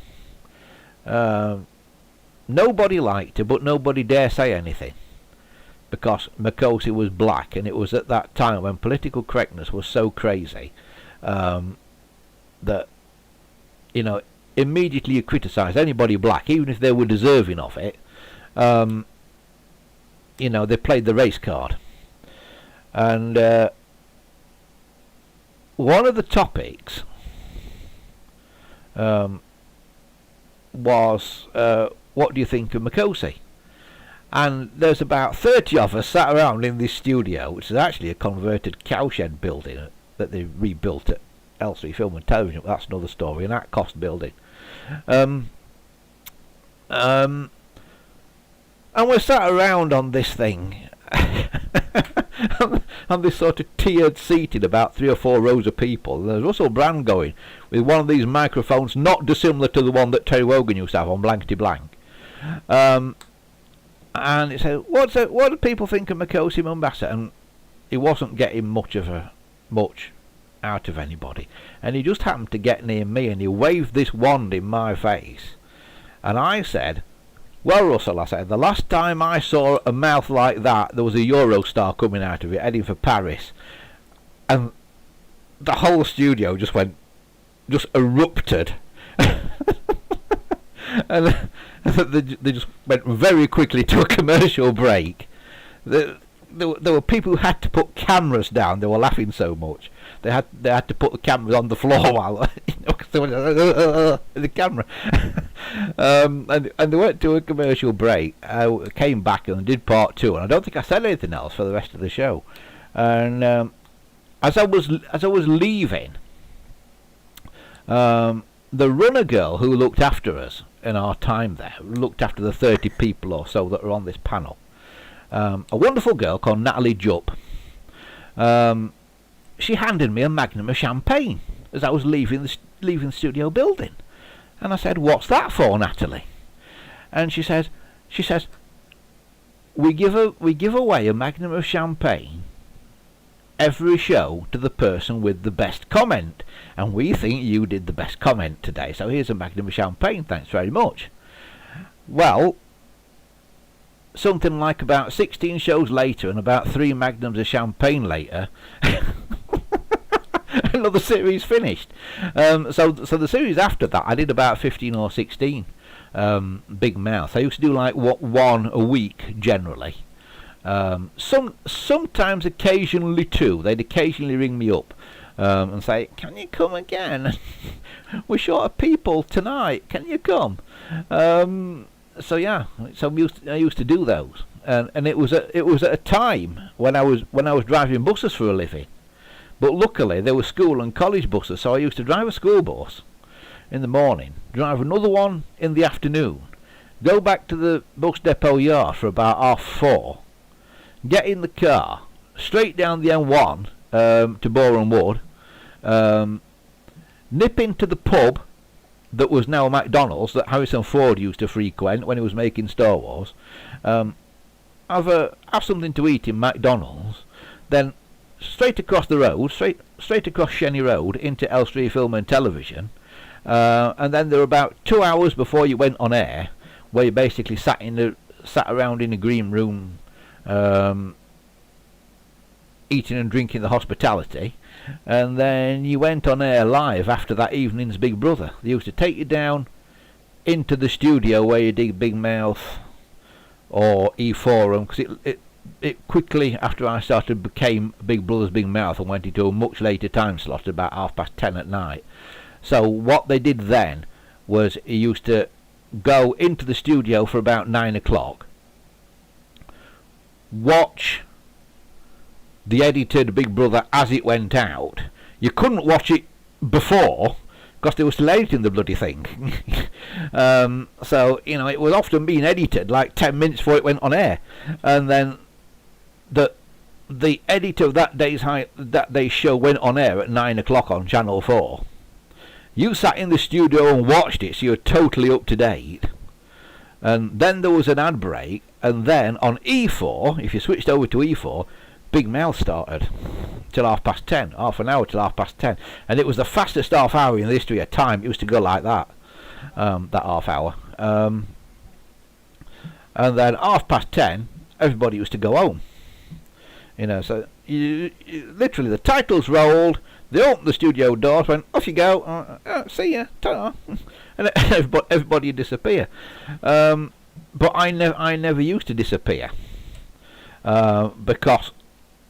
Nobody liked her, but nobody dare say anything, because Makosi was black, and it was at that time when political correctness was so crazy that, you know, immediately you criticise anybody black, even if they were deserving of it. You know, they played the race card. And one of the topics was, what do you think of Makosi? And there's about 30 of us sat around in this studio, which is actually a converted cowshed building that they rebuilt at L3 Film and Television. That's another story, an at-cost building. And we're sat around on this thing, on this sort of tiered seating, about 3 or 4 rows of people. And there's Russell Brand going with one of these microphones not dissimilar to the one that Terry Wogan used to have on Blankety Blank. And it said, what do people think of Makosi Mombasa? And he wasn't getting much out of anybody. And he just happened to get near me, and he waved this wand in my face. And I said, well, Russell, I said, the last time I saw a mouth like that, there was a Eurostar coming out of it, heading for Paris. And the whole studio just erupted. And they just went very quickly to a commercial break. There were people who had to put cameras down. They were laughing so much. They had to put the cameras on the floor while they went the camera. And they went to a commercial break. I came back and did part 2, and I don't think I said anything else for the rest of the show. And as I was leaving, the runner girl who looked after us in our time there, looked after the 30 people or so that were on this panel, a wonderful girl called Natalie Jupp, she handed me a magnum of champagne as I was leaving the studio building. And I said, what's that for, Natalie? And she says, we give away a magnum of champagne every show to the person with the best comment, and we think you did the best comment today, so here's a magnum of champagne, thanks very much. Well, something like about 16 shows later and about 3 magnums of champagne later, another series finished. So the series after that, I did about 15 or 16 Big Mouth. I used to do like one a week generally. Sometimes occasionally 2. They'd occasionally ring me up. and say, "Can you come again? We're short of people tonight. Can you come?" So yeah, I used to do those, and it was at a time when I was driving buses for a living. But luckily there were school and college buses, so I used to drive a school bus in the morning, drive another one in the afternoon, go back to the bus depot yard for about 4:30, get in the car, straight down the M1 to Boreham Wood, nip into the pub that was now McDonald's that Harrison Ford used to frequent when he was making Star Wars, have something to eat in McDonald's, then straight across the road, straight across Shenny Road into Elstree Film and Television, and then there were about 2 hours before you went on air, where you basically sat around in a green room, eating and drinking the hospitality, and then you went on air live after that evening's Big Brother. They used to take you down into the studio where you did Big Mouth or E4, because it quickly, after I started, became Big Brother's Big Mouth and went into a much later time slot, about 10:30 at night. So what they did then was he used to go into the studio for about 9 o'clock, watch the edited Big Brother as it went out. You couldn't watch it before because they were still editing the bloody thing. So it was often being edited like 10 minutes before it went on air, and then the edit of that day's show went on air at 9 o'clock on Channel 4. You sat in the studio and watched it, so you're totally up to date. And then there was an ad break, and then on E4, if you switched over to E4, Big Mouth started till 10:30, half an hour till 10:30, and it was the fastest half hour in the history of time. It used to go like that, that half hour, and then 10:30, everybody used to go home. So you literally the titles rolled. They opened the studio doors, went, "Off you go, see ya, ta-ta," and everybody disappear. But I never used to disappear, because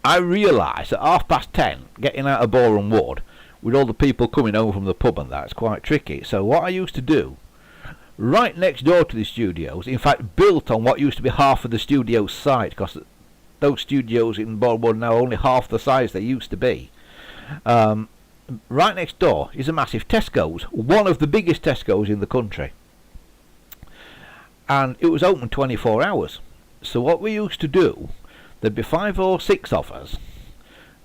I realised that 10:30, getting out of Boreham Wood, with all the people coming home from the pub and that, it's quite tricky. So what I used to do, right next door to the studios, in fact built on what used to be half of the studio site, because those studios in Boreham Wood are now only half the size they used to be. Right next door is a massive Tesco's, one of the biggest Tesco's in the country, and it was open 24 hours. So what we used to do, there'd be 5 or 6 of us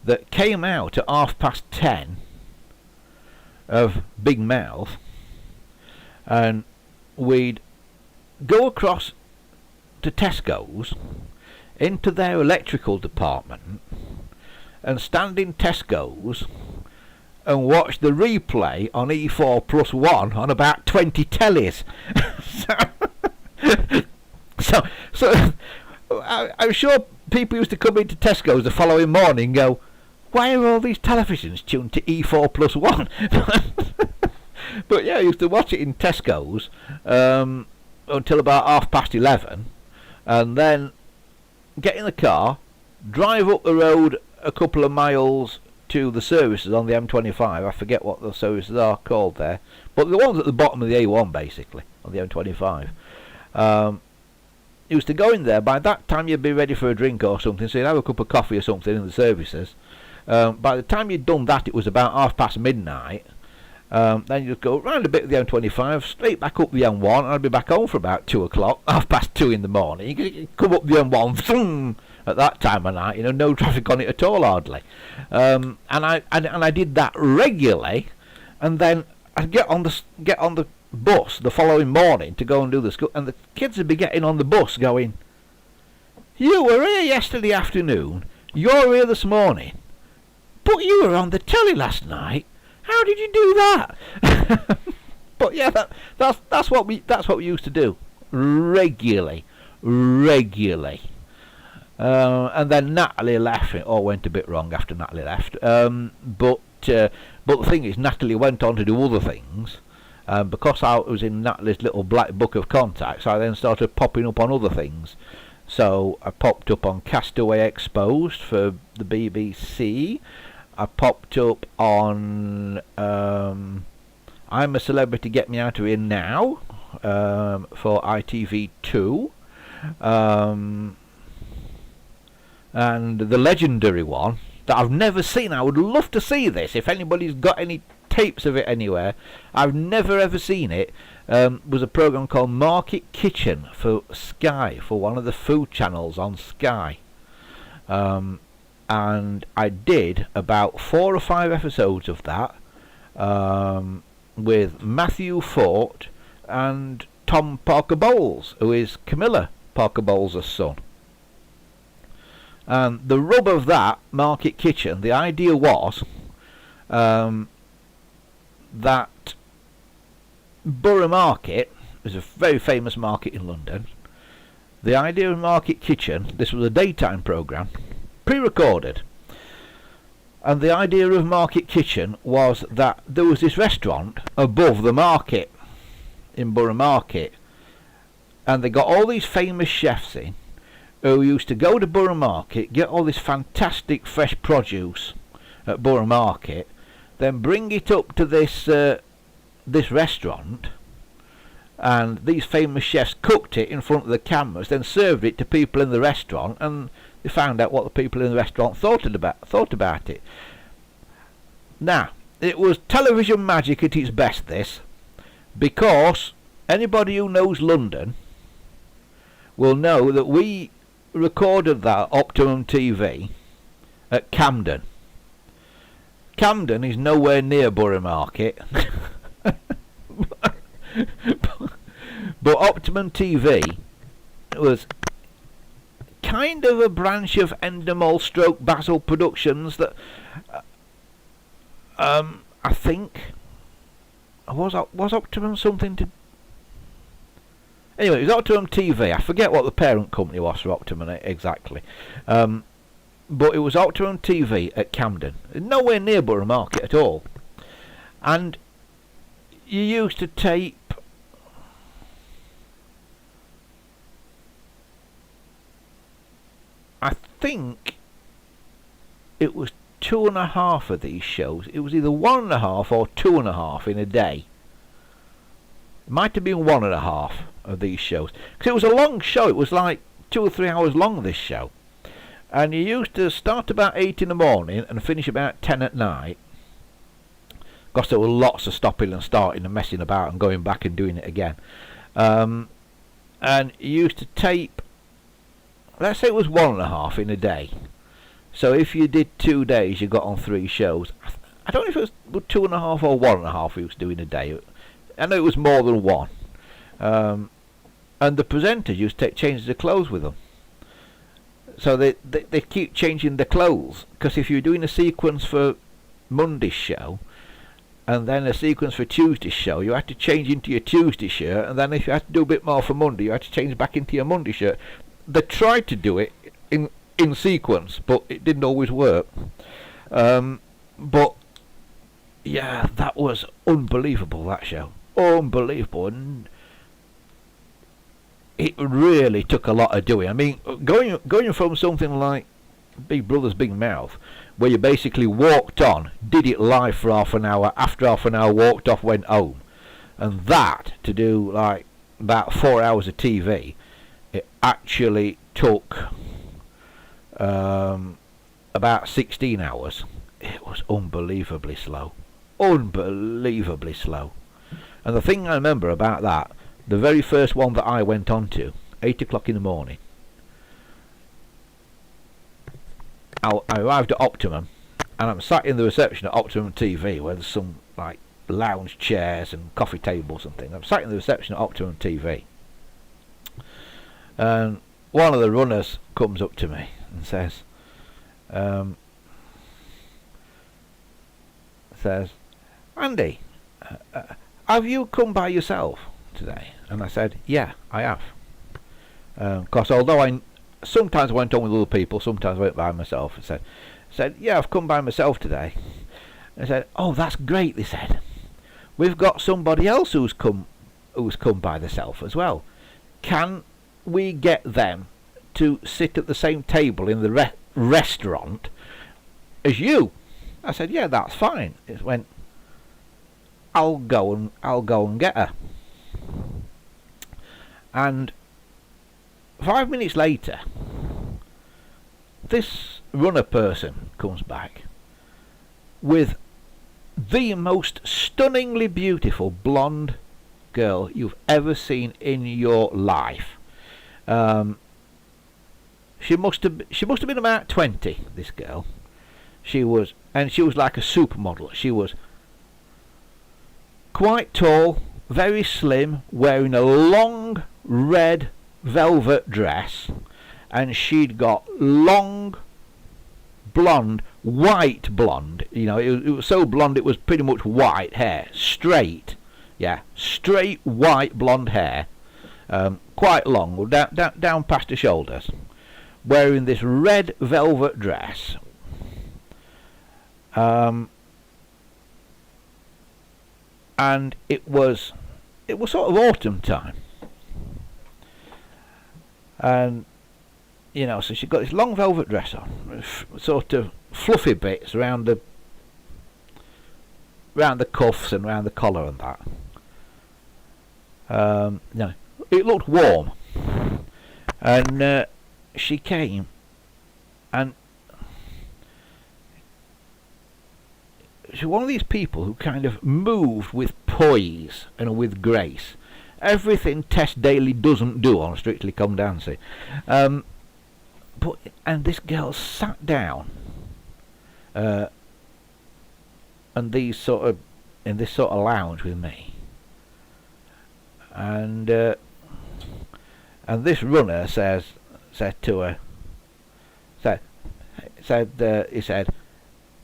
that came out at 10:30 of Big Mouth, and we'd go across to Tesco's into their electrical department and stand in Tesco's and watch the replay on E4+1 on about 20 tellies. so I'm sure people used to come into Tesco's the following morning and go, "Why are all these televisions tuned to E4+1? But yeah, I used to watch it in Tesco's until about 11:30, and then get in the car, drive up the road a couple of miles to the services on the M25. I forget what the services are called there, but the ones at the bottom of the A1 basically on the M25. Used to go in there. By that time you'd be ready for a drink or something, so you'd have a cup of coffee or something in the services. By the time you'd done that, it was about midnight. Then you'd go round a bit of the M25, straight back up the M1, and I'd be back home for about 2 o'clock, 2:30 in the morning. You come up the M1, vroom, at that time of night, no traffic on it at all, hardly. And I did that regularly, and then I'd get on the bus the following morning to go and do the school, and the kids would be getting on the bus going, "You were here yesterday afternoon, you're here this morning, but you were on the telly last night. How did you do that?" But yeah, that's what we used to do regularly. And then Natalie left. It all went a bit wrong after Natalie left. But the thing is, Natalie went on to do other things. Because I was in Natalie's little black book of contacts, I then started popping up on other things. So I popped up on Castaway Exposed for the BBC. I popped up on I'm a Celebrity, Get Me Out of Here Now for ITV2, and the legendary one that I've never seen. I would love to see this if anybody's got any tapes of it anywhere. I've never ever seen it. Was a program called Market Kitchen for Sky, for one of the food channels on Sky, and I did about 4 or 5 episodes of that with Matthew Fort and Tom Parker Bowles, who is Camilla Parker Bowles' son. And the rub of that Market Kitchen, the idea was that Borough Market is a very famous market in London. The idea of Market Kitchen, this was a daytime programme, pre-recorded, and the idea of Market Kitchen was that there was this restaurant above the market in Borough Market, and they got all these famous chefs in who used to go to Borough Market, get all this fantastic fresh produce at Borough Market, then bring it up to this restaurant, and these famous chefs cooked it in front of the cameras, then served it to people in the restaurant, and they found out what the people in the restaurant thought about it. Now, it was television magic at its best, this, because anybody who knows London will know that we recorded that Optimum TV at Camden. Camden is nowhere near Borough Market. But Optimum TV was kind of a branch of Endemol stroke Basil Productions that I think was Optimum something to... Anyway, it was Optimum TV. I forget what the parent company was for Optimum exactly. But it was Optimum TV at Camden. Nowhere near Borough Market at all. And you used to tape I think it was 2.5 of these shows. It was either 1.5 or 2.5 in a day. It might have been 1.5 of these shows, because it was a long show. It was like 2 or 3 hours long, this show, and you used to start about 8 in the morning and finish about 10 at night, because there were lots of stopping and starting and messing about and going back and doing it again. And you used to tape, let's say it was 1.5 in a day. So if you did 2 days, you got on 3 shows. I don't know if it was 2.5 or 1.5 we was doing a day. I know it was more than one. And the presenters used to take changes of clothes with them. So they keep changing the clothes, because if you're doing a sequence for Monday's show and then a sequence for Tuesday's show, you had to change into your Tuesday shirt, and then if you had to do a bit more for Monday, you had to change back into your Monday shirt. They tried to do it in sequence, but it didn't always work. But yeah, that was unbelievable, that show. Unbelievable. And it really took a lot of doing. I mean, going from something like Big Brother's Big Mouth, where you basically walked on, did it live for half an hour, after half an hour walked off, went home, and that to do like about 4 hours of TV, it actually took about 16 hours. It was unbelievably slow. Unbelievably slow. And the thing I remember about that, the very first one that I went on to, 8 o'clock in the morning, I arrived at Optimum, and I'm sat in the reception at Optimum TV, where there's some like lounge chairs and coffee tables and things. I'm sat in the reception at Optimum TV, and one of the runners comes up to me and says, Andy, have you come by yourself today? And I said, yeah, I have. Because although sometimes I went on with other people, sometimes I went by myself. I said, yeah, I've come by myself today. And I said, oh, that's great. They said, we've got somebody else who's come by themselves as well. Can we get them to sit at the same table in the restaurant as you? I said, yeah, that's fine. It went, I'll go and get her. And 5 minutes later, this runner person comes back with the most stunningly beautiful blonde girl you've ever seen in your life. She must have been about 20, this girl. She was like a supermodel. She was quite tall, very slim, wearing a long red velvet dress, and she'd got long white blonde, it was so blonde it was pretty much white hair, straight white blonde hair, quite long, down past the shoulders, wearing this red velvet dress, and it was sort of autumn time, and so she got this long velvet dress on, sort of fluffy bits around the cuffs and around the collar and that. It looked warm, and she came, and she's one of these people who kind of moved with poise and with grace. Everything Tess Daly doesn't do on Strictly Come Dancing. And this girl sat down, in this sort of lounge with me, and this runner said to her, he said,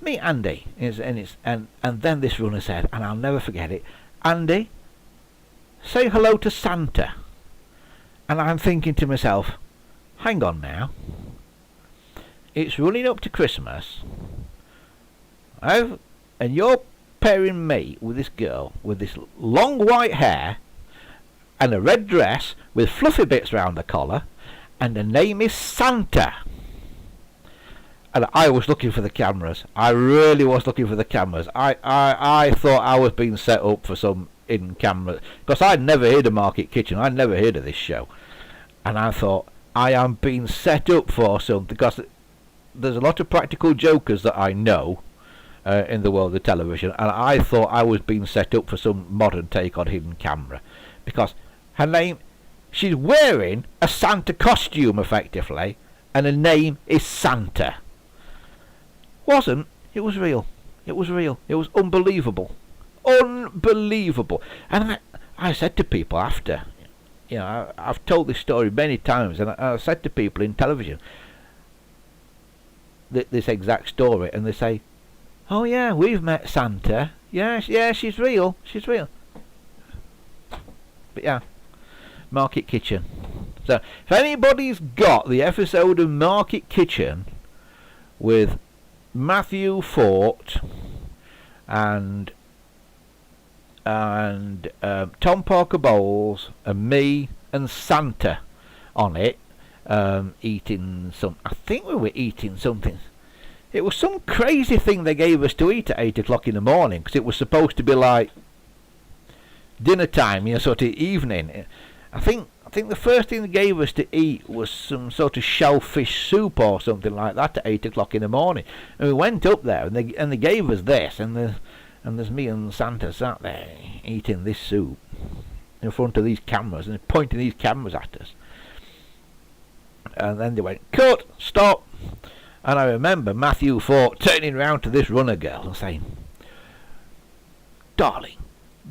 "Meet Andy," and then this runner said, and I'll never forget it, "Andy, say hello to Santa." And I'm thinking to myself, hang on now, it's running up to Christmas, and you're pairing me with this girl with this long white hair and a red dress with fluffy bits round the collar, and the name is Santa. And I was looking for the cameras. I really was looking for the cameras. I thought I was being set up for some hidden camera, because I'd never heard of Market Kitchen. I'd never heard of this show, and I thought, I am being set up for something, because there's a lot of practical jokers that I know in the world of television, and I thought I was being set up for some modern take on hidden camera, because her name, she's wearing a Santa costume effectively, and her name is Santa. It was real. It was unbelievable. And I said to people after, I've told this story many times, and I said to people in television this exact story, and they say, "Oh yeah, we've met Santa. Yeah, she's real. But yeah, Market Kitchen. So if anybody's got the episode of Market Kitchen with Matthew Fort and Tom Parker Bowles and me and Santa on it, eating I think we were eating something. It was some crazy thing they gave us to eat at 8 o'clock in the morning, because it was supposed to be like dinner time, sort of evening. I think the first thing they gave us to eat was some sort of shellfish soup or something like that at 8 o'clock in the morning. And we went up there, and they gave us this, and there's me and Santa sat there eating this soup in front of these cameras, and pointing these cameras at us. And then they went, "Cut, stop." And I remember Matthew Fort turning round to this runner girl and saying, "Darling,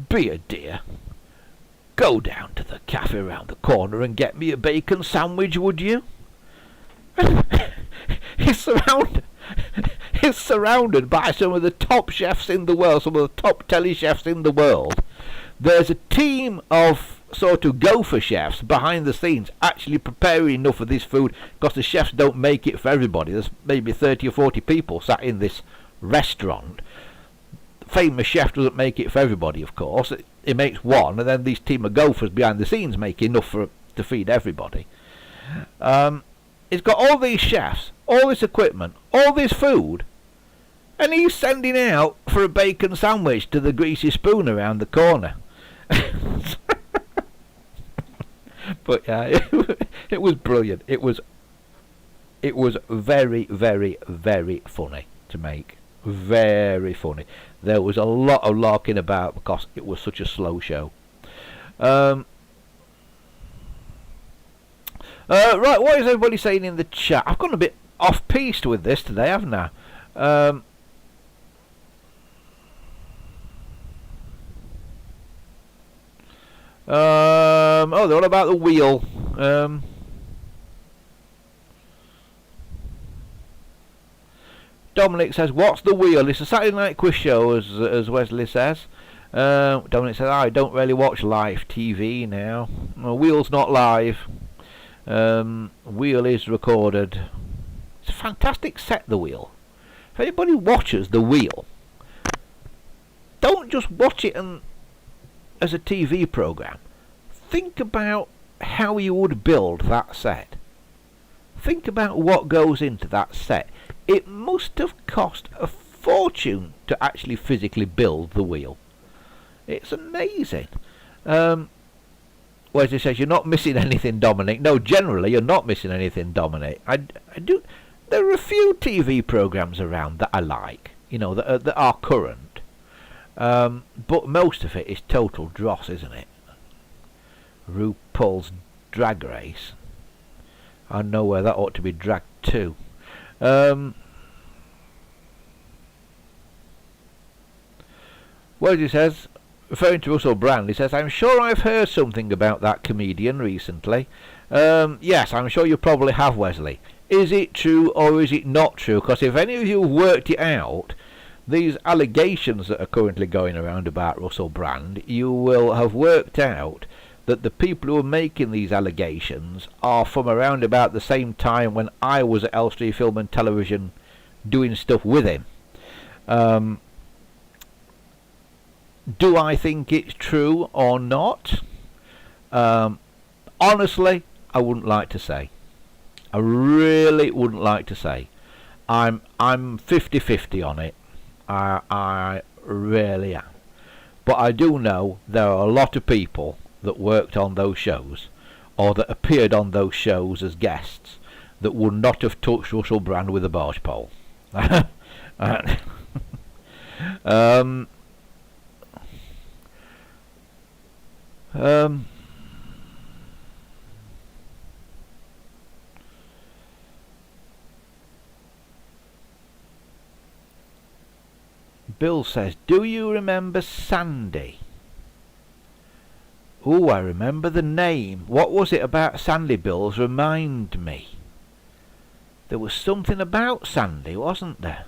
be a dear. Go down to the cafe round the corner and get me a bacon sandwich, would you?" He's surrounded by some of the top chefs in the world, some of the top telly chefs in the world. There's a team of sort of gopher chefs behind the scenes actually preparing enough of this food, because the chefs don't make it for everybody. There's maybe 30 or 40 people sat in this restaurant. The famous chef doesn't make it for everybody, of course. He makes one, and then these team of gophers behind the scenes make enough to feed everybody. He's got all these chefs, all this equipment, all this food, And he's sending out for a bacon sandwich to the greasy spoon around the corner. But yeah, it was brilliant. It was very, very, very funny to make. Very funny. There was a lot of larking about because it was such a slow show. Right, what is everybody saying in the chat? I've gone a bit off-piste with this today, haven't I? Oh, they're all about the wheel. Dominic says, what's the wheel? It's a Saturday night quiz show, as Wesley says. Dominic says, I don't really watch live TV now. No, wheel's not live. Wheel is recorded. It's a fantastic set, the wheel. If anybody watches the wheel, don't just watch it as a TV program. Think about how you would build that set. Think about what goes into that set. It must have cost a fortune to actually physically build the wheel. It's amazing. Wesley says, you're not missing anything, Dominic. No, generally you're not missing anything, Dominic. I do. There are a few TV programs around that I like, you know, that are current. But most of it is total dross, isn't it? RuPaul's Drag Race. I know where that ought to be dragged to. Wesley says, referring to Russell Brand, he says, I'm sure I've heard something about that comedian recently. Yes, I'm sure you probably have, Wesley. Is it true or is it not true? Because if any of you have worked it out, these allegations that are currently going around about Russell Brand, you will have worked out that the people who are making these allegations are from around about the same time when I was at Elstree Film and Television doing stuff with him. Do I think it's true or not? Honestly, I wouldn't like to say. I really wouldn't like to say. I'm 50-50 on it. I really am. But I do know there are a lot of people that worked on those shows or that appeared on those shows as guests that would not have touched Russell Brand with a barge pole. Bill says, do you remember Sandy? Oh, I remember the name. What was it about Sandy, Bills? Remind me. There was something about Sandy, wasn't there?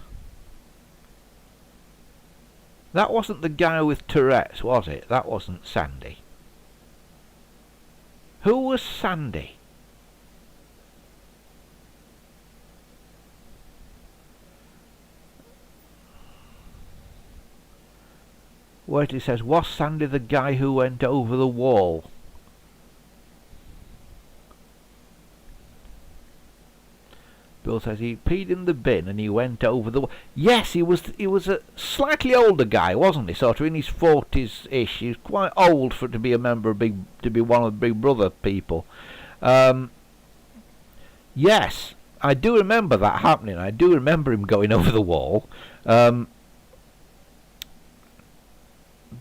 That wasn't the guy with Tourette's, was it? That wasn't Sandy. Who was Sandy? Wesley says, was Sandy the guy who went over the wall? Bill says he peed in the bin and he went over the wall. Yes, he was a slightly older guy, wasn't he? Sort of in his 40s-ish. He was quite old to be a member of to be one of the Big Brother people. Yes, I do remember that happening. I do remember him going over the wall.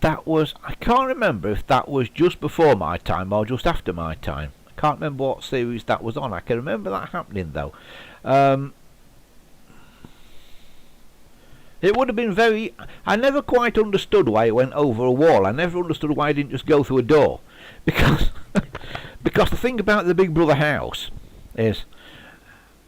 That was, I can't remember if that was just before my time or just after my time. I can't remember what series that was on. I can remember that happening though. It would have been very... I never quite understood why it went over a wall. I never understood why it didn't just go through a door. Because because the thing about the Big Brother house is,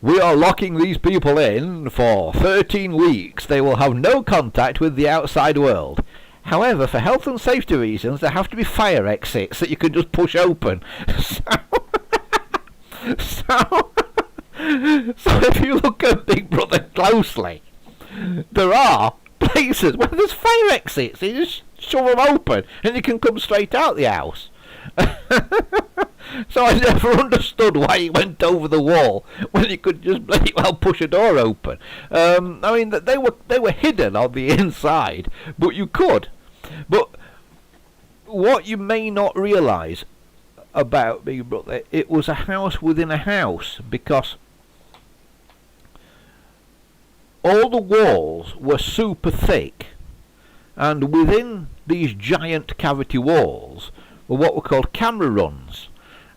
we are locking these people in for 13 weeks. They will have no contact with the outside world. However, for health and safety reasons, there have to be fire exits that you can just push open. So if you look at Big Brother closely, there are places where there's fire exits. You just shove them open and you can come straight out the house. So I never understood why he went over the wall when he could just bloody well push a door open. I mean, they were hidden on the inside, but you could. But what you may not realise about Big Brother, it was a house within a house, because all the walls were super thick, and within these giant cavity walls were what were called camera runs,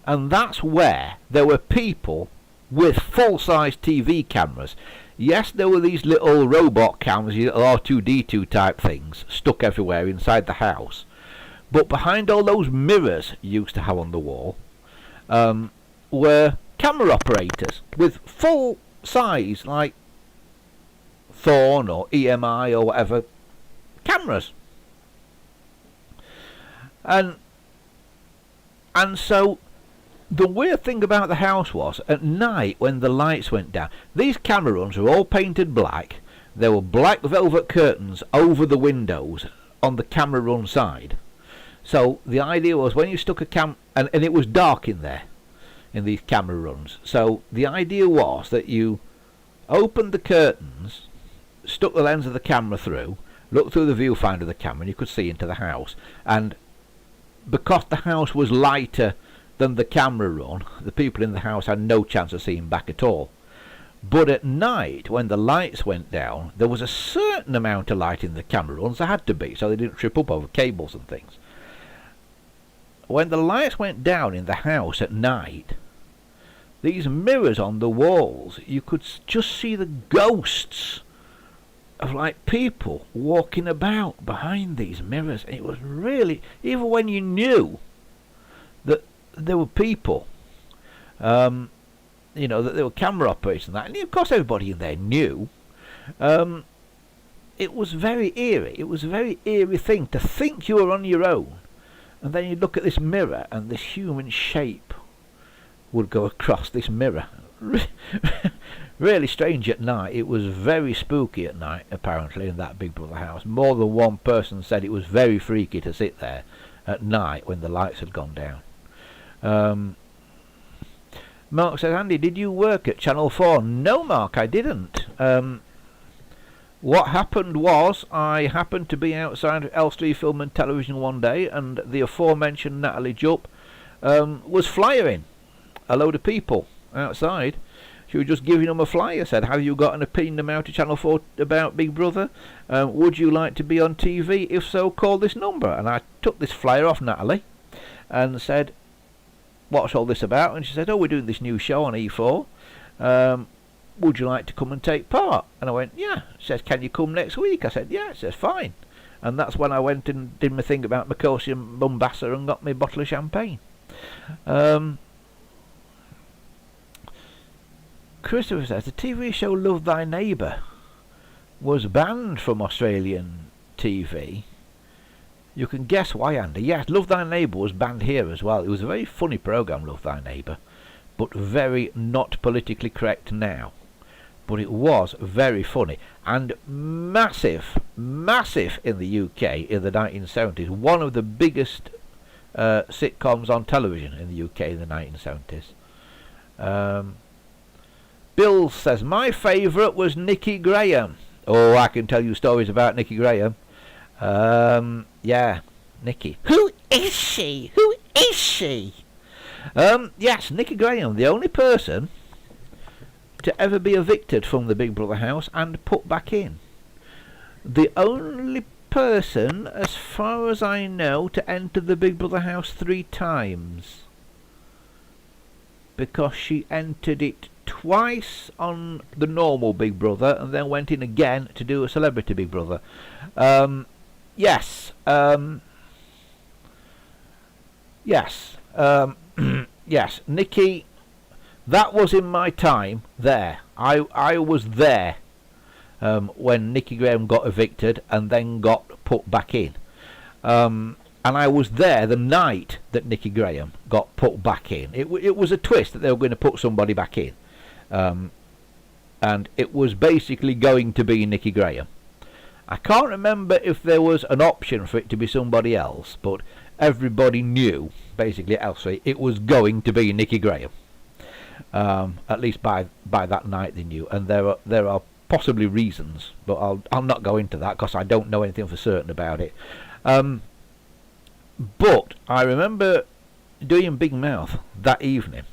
and that's where there were people with full-size TV cameras. Yes, there were these little robot cameras, little R2D2 type things, stuck everywhere inside the house. But behind all those mirrors you used to have on the wall were camera operators with full size, like Thorn or EMI or whatever, cameras. And so the weird thing about the house was, at night when the lights went down, these camera runs were all painted black. There were black velvet curtains over the windows on the camera run side. So the idea was, when you stuck a and it was dark in there, in these camera runs. So the idea was that you opened the curtains, stuck the lens of the camera through, looked through the viewfinder of the camera, and you could see into the house. And because the house was lighter than the camera run, the people in the house had no chance of seeing back at all. But at night, when the lights went down, there was a certain amount of light in the camera runs. There had to be, so they didn't trip up over cables and things. When the lights went down in the house at night, these mirrors on the walls, you could just see the ghosts of like people walking about behind these mirrors. It was really, even when you knew that there were people, that there were camera operators and that, and of course everybody in there knew, it was very eerie. It was a very eerie thing to think you were on your own, and then you look at this mirror and this human shape would go across this mirror. Really strange at night. It was very spooky at night, apparently, in that Big Brother house. More than one person said it was very freaky to sit there at night when the lights had gone down. Mark says, Andy, did you work at Channel 4? No, Mark, I didn't. What happened was, I happened to be outside of Elstree Film and Television one day, and the aforementioned Natalie Jupp was flyering a load of people outside. She was just giving them a flyer, said, have you got an opinion about Channel 4 about Big Brother? Would you like to be on TV? If so, call this number. And I took this flyer off Natalie and said, what's all this about? And she said, oh, we're doing this new show on E4. Would you like to come and take part? And I went, yeah. She says, can you come next week? I said, yeah. She says, fine. And that's when I went and did my thing about Macosia and Mombasa and got me a bottle of champagne. Christopher says, the TV show Love Thy Neighbour was banned from Australian TV. You can guess why, Andy. Yes, Love Thy Neighbour was banned here as well. It was a very funny programme, Love Thy Neighbour, but very not politically correct now. But it was very funny and massive in the UK in the 1970s. One of the biggest sitcoms on television in the UK in the 1970s. Bill says, my favourite was Nicky Graham. Oh, I can tell you stories about Nicky Graham. Yeah, Nicky. Who is she? Who is she? Yes, Nicky Graham, the only person to ever be evicted from the Big Brother house and put back in. The only person, as far as I know, to enter the Big Brother house 3 times. Because she entered it twice on the normal Big Brother and then went in again to do a celebrity Big Brother. Yes. Yes. Yes, Nicky, that was in my time there. I was there when Nicky Graham got evicted and then got put back in. And I was there the night that Nicky Graham got put back in. It was a twist that they were going to put somebody back in. And it was basically going to be Nicky Graham. I can't remember if there was an option for it to be somebody else, but everybody knew, basically at Elstree, it was going to be Nicky Graham. At least by that night they knew, and there are possibly reasons, but I'll not go into that because I don't know anything for certain about it. But I remember doing Big Mouth that evening,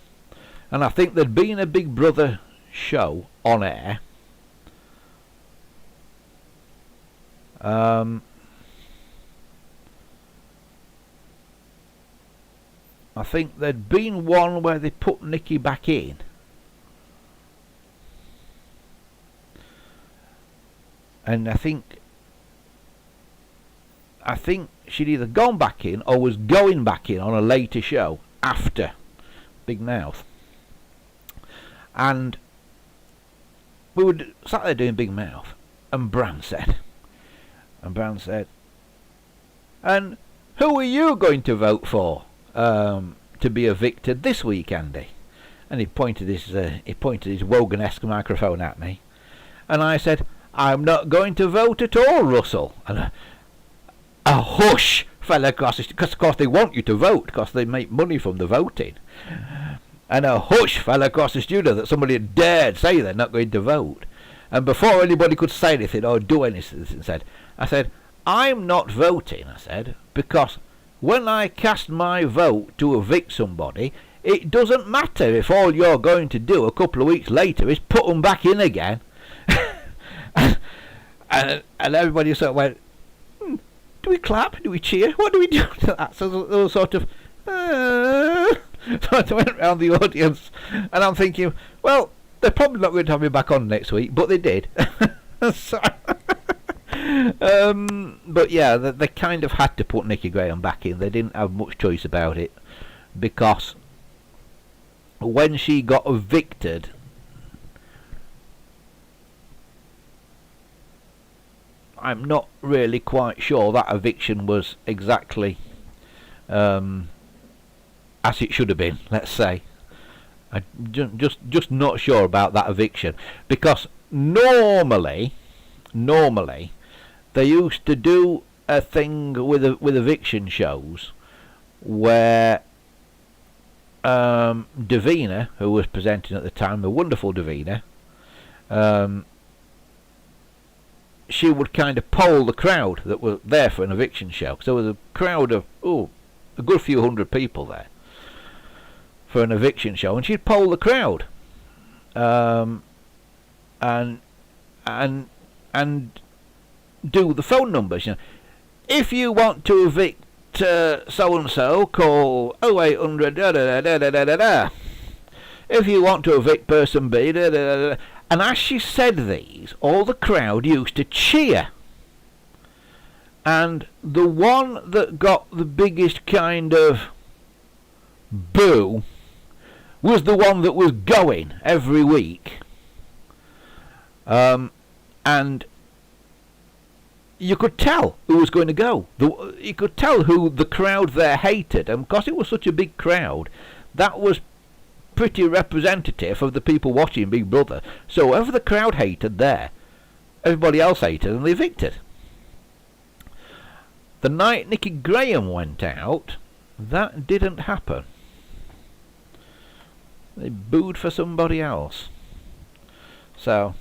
and I think there'd been a Big Brother show on air. I think there'd been one where they put Nicky back in. And I think she'd either gone back in or was going back in on a later show after Big Mouth. And we were sat there doing Big Mouth, and Bran said, and who are you going to vote for to be evicted this week, Andy? And he pointed his Wogan-esque microphone at me, and I said, I'm not going to vote at all, Russell. And a hush fell across the, because of course they want you to vote because they make money from the voting, and a hush fell across the studio that somebody had dared say they're not going to vote. And before anybody could say anything or do anything, I said, I'm not voting, I said, because when I cast my vote to evict somebody, it doesn't matter if all you're going to do a couple of weeks later is put them back in again. and everybody sort of went, do we clap? Do we cheer? What do we do to that? So there was sort of, so I went around the audience, and I'm thinking, well, they're probably not going to have me back on next week, but they did. So, but yeah, they kind of had to put Nicky Graham back in. They didn't have much choice about it, because when she got evicted, I'm not really quite sure that eviction was exactly as it should have been, let's say. I'm just not sure about that eviction, because normally they used to do a thing with eviction shows where Davina, who was presenting at the time, the wonderful Davina, she would kind of poll the crowd that were there for an eviction show. So there was a crowd of a good few hundred people there for an eviction show, and she'd poll the crowd, and do the phone numbers. You know, if you want to evict so and so, call 0800 da da da da da da da. If you want to evict person B, da da da da. And as she said these, all the crowd used to cheer. And the one that got the biggest kind of boo was the one that was going every week. And you could tell who was going to go. You could tell who the crowd there hated. And because it was such a big crowd, that was pretty representative of the people watching Big Brother. So whoever the crowd hated there, everybody else hated, and they evicted. The night Nicky Graham went out, that didn't happen. They booed for somebody else. So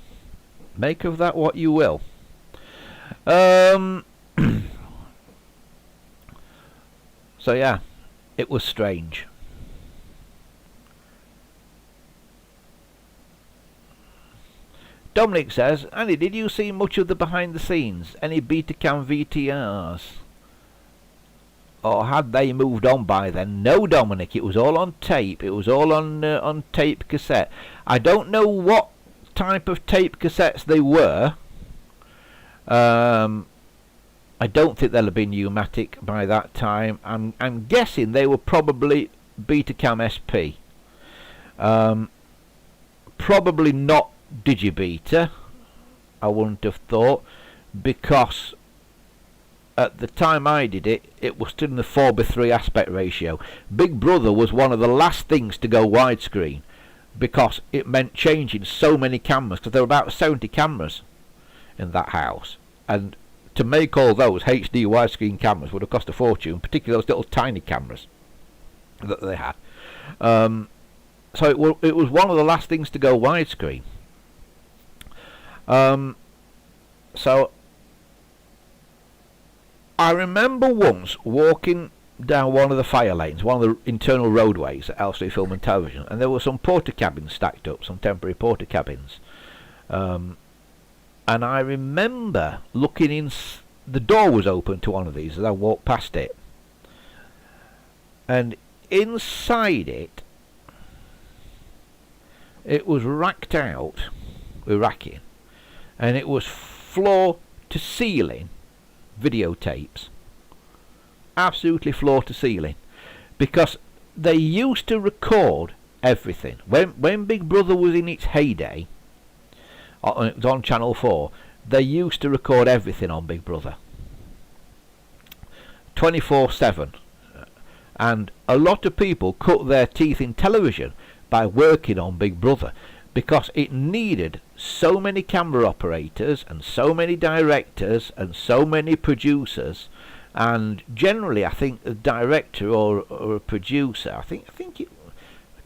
make of that what you will. So yeah, it was strange. Dominic says, Andy, did you see much of the behind the scenes? Any Betacam VTRs? Or had they moved on by then? No, Dominic, it was all on tape. It was all on tape cassette. I don't know what type of tape cassettes they were. I don't think they'll have been pneumatic by that time. I'm guessing they were probably Betacam SP. Probably not Digibeta, I wouldn't have thought, because at the time I did it, it was still in the 4:3 aspect ratio. Big Brother was one of the last things to go widescreen, because it meant changing so many cameras, because there were about 70 cameras in that house, and to make all those HD widescreen cameras would have cost a fortune, particularly those little tiny cameras that they had. So it was one of the last things to go widescreen. So I remember once walking down one of the fire lanes, one of the internal roadways at Elstree Film and Television, and there were some porter cabins stacked up, some temporary porter cabins. And I remember looking in, the door was open to one of these as I walked past it. And inside it, it was racked out with racking, and it was floor to ceiling videotapes. Absolutely floor to ceiling, because they used to record everything. When Big Brother was in its heyday, it was on Channel 4, they used to record everything on Big Brother 24/7, and a lot of people cut their teeth in television by working on Big Brother, because it needed so many camera operators and so many directors and so many producers. And generally, I think a director or a producer, I can't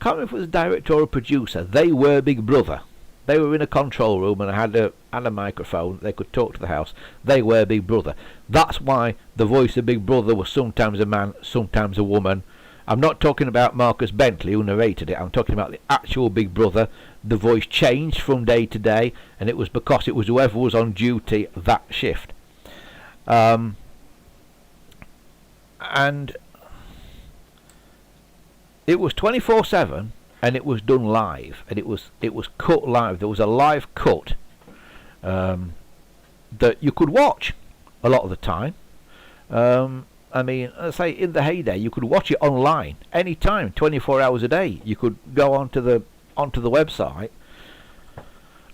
remember if it was a director or a producer, they were Big Brother. They were in a control room and had a microphone. They could talk to the house. They were Big Brother. That's why the voice of Big Brother was sometimes a man, sometimes a woman. I'm not talking about Marcus Bentley, who narrated it. I'm talking about the actual Big Brother. The voice changed from day to day, and it was because it was whoever was on duty that shift. And it was 24/7, and it was done live, and it was cut live. There was a live cut that you could watch a lot of the time. I mean, let's say in the heyday, you could watch it online anytime, 24 hours a day. You could go onto the website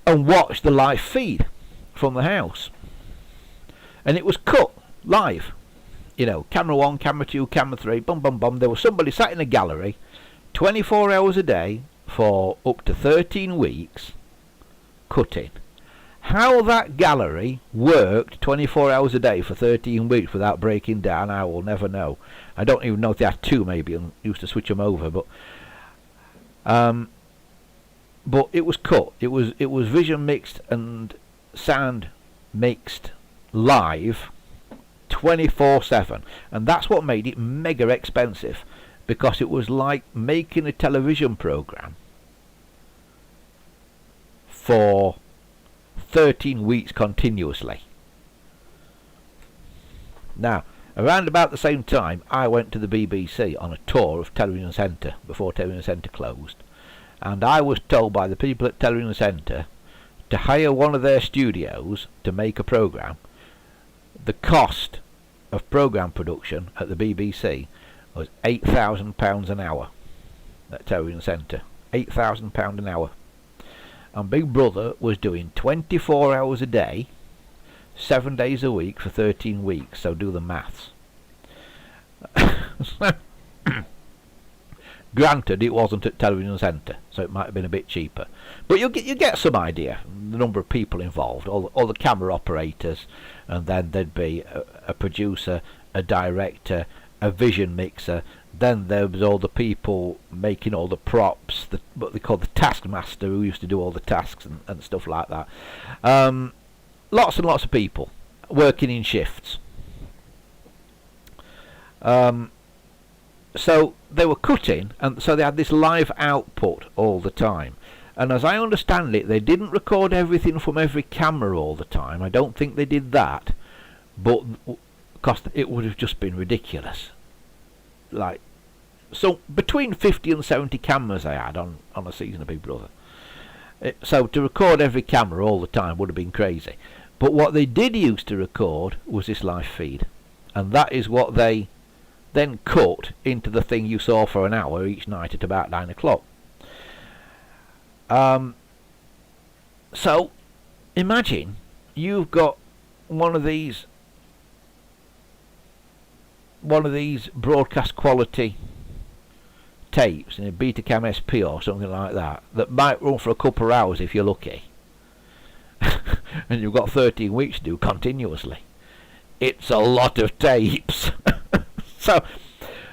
and watch the live feed from the house, and it was cut live. You know, camera 1, camera 2, camera 3, bum bum bum. There was somebody sat in a gallery 24 hours a day for up to 13 weeks cutting. How that gallery worked 24 hours a day for 13 weeks without breaking down, I will never know. I don't even know if they had two, maybe, and used to switch them over. But it was cut. It was vision mixed and sound mixed live 24/7, and that's what made it mega expensive, because it was like making a television program for 13 weeks continuously. Now, around about the same time, I went to the BBC on a tour of Television Centre before Television Centre closed, and I was told by the people at Television Centre to hire one of their studios to make a program. The cost of program production at the BBC was £8,000 an hour at Television Centre. £8,000 an hour. And Big Brother was doing 24 hours a day, 7 days a week for 13 weeks, so do the maths. Granted, it wasn't at Television Centre, so it might have been a bit cheaper. But you get some idea, the number of people involved, all the camera operators, and then there'd be a producer, a director, a vision mixer. Then there was all the people making all the props, what they call the taskmaster, who used to do all the tasks and stuff like that. Lots and lots of people working in shifts. So they were cutting, and so they had this live output all the time. And as I understand it, they didn't record everything from every camera all the time. I don't think they did that, but because it would have just been ridiculous. Like, so between 50 and 70 cameras I had on a season of Big Brother. So to record every camera all the time would have been crazy. But what they did use to record was this live feed, and that is what they then cut into the thing you saw for an hour each night at about 9 o'clock. So imagine you've got one of these broadcast quality tapes in a Betacam SP or something like that might run for a couple of hours if you're lucky. And you've got 13 weeks to do continuously. it's a lot of tapes. So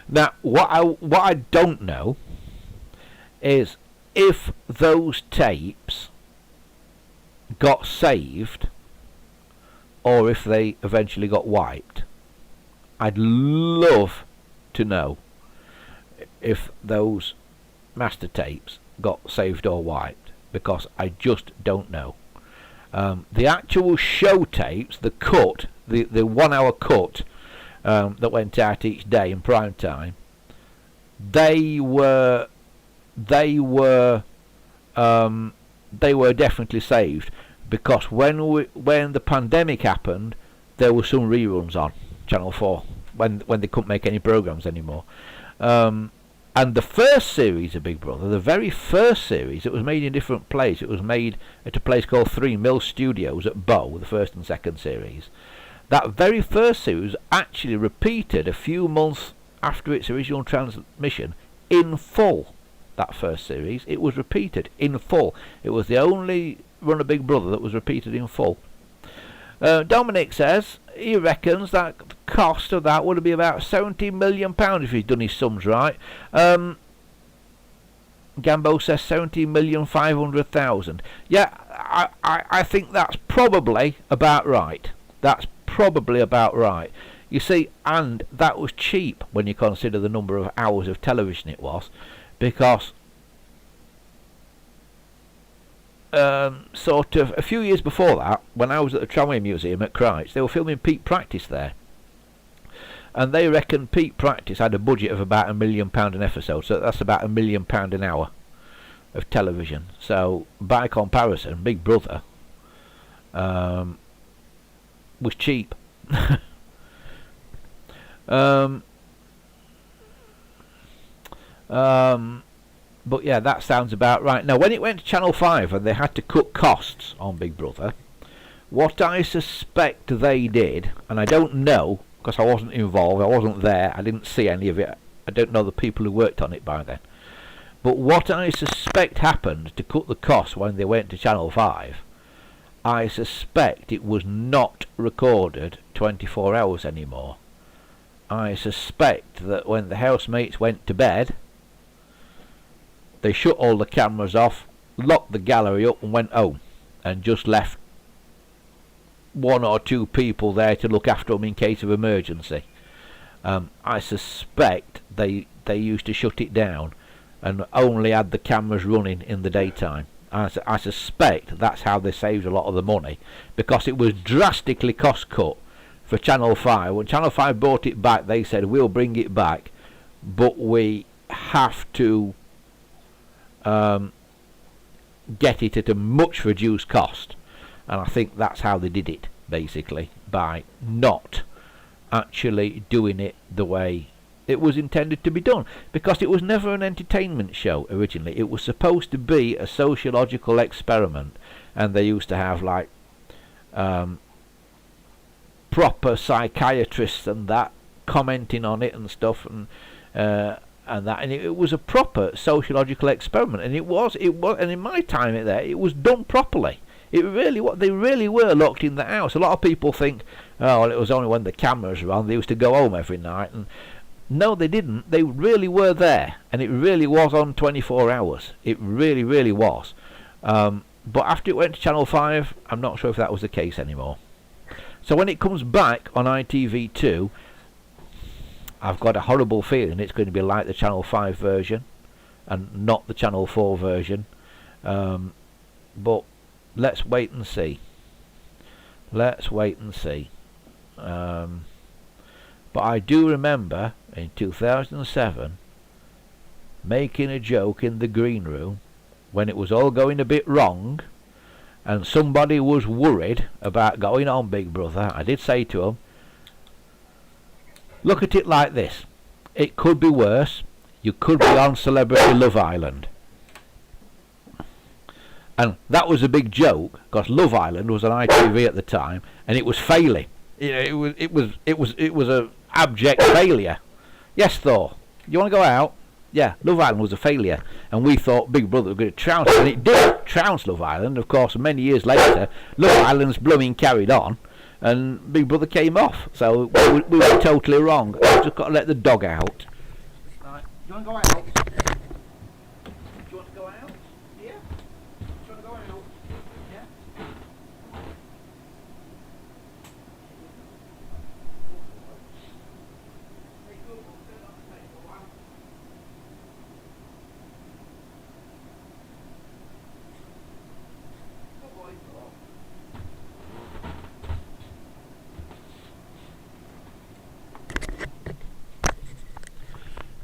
now what I don't know is if those tapes got saved or if they eventually got wiped. I'd love to know if those master tapes got saved or wiped, because I just don't know. The actual show tapes, the cut, the 1 hour cut that went out each day in prime time, they were definitely saved, because when the pandemic happened, there were some reruns on Channel 4 when they couldn't make any programs anymore. And the first series of Big Brother, the very first series, it was made in a different place. It was made at a place called 3 Mill Studios at Bow, the first and second series. That very first series actually repeated a few months after its original transmission in full. That first series, it was repeated in full. It was the only run of Big Brother that was repeated in full. Dominic says he reckons that the cost of that would be about £70 million if he's done his sums right. Gambo says 70,500,000. Yeah, I think that's probably about right. That's probably about right. You see, and that was cheap when you consider the number of hours of television it was, because sort of a few years before that, when I was at the Tramway Museum at Christ, they were filming Peak Practice there, and they reckon Peak Practice had a budget of about £1 million an episode, so that's about £1 million an hour of television. So by comparison, Big Brother was cheap. But yeah, that sounds about right. Now, when it went to Channel 5 and they had to cut costs on Big Brother, what I suspect they did, and I don't know because I wasn't involved, I wasn't there, I didn't see any of it, I don't know the people who worked on it by then, but what I suspect happened to cut the costs when they went to Channel 5, I suspect it was not recorded 24 hours anymore. I suspect that when the housemates went to bed, they shut all the cameras off, locked the gallery up and went home, and just left 1 or 2 people there to look after them in case of emergency. I suspect they used to shut it down and only had the cameras running in the daytime. I suspect that's how they saved a lot of the money, because it was drastically cost cut for Channel 5. When Channel 5 bought it back, they said, we'll bring it back, but we have to get it at a much reduced cost. And I think that's how they did it, basically, by not actually doing it the way it was intended to be done, because it was never an entertainment show originally. It was supposed to be a sociological experiment, and they used to have like proper psychiatrists and that commenting on it and stuff, and it was a proper sociological experiment, and it was, and in my time it was done properly. It really, they really were locked in the house. A lot of people think, oh, well, it was only when the cameras were on. They used to go home every night, and no, they didn't. They really were there, and it really was on 24 hours. It really, really was. But after it went to Channel 5, I'm not sure if that was the case anymore. So when it comes back on ITV2, I've got a horrible feeling it's going to be like the Channel 5 version and not the Channel 4 version. But let's wait and see. Let's wait and see. But I do remember in 2007 making a joke in the green room when it was all going a bit wrong and somebody was worried about going on Big Brother. I did say to him, look at it like this, it could be worse. You could be on Celebrity Love Island. And that was a big joke, because Love Island was on ITV at the time, and it was failing. It was a abject failure. Yes, Thor, you want to go out? Yeah, Love Island was a failure, and we thought Big Brother was going to trounce it, and it did trounce Love Island. Of course, many years later, Love Island's blooming carried on, and Big Brother came off. So we were totally wrong. I've just got to let the dog out. Right, do you want to go out? Do you want to go out? Yeah? Do you want to go out? Yeah?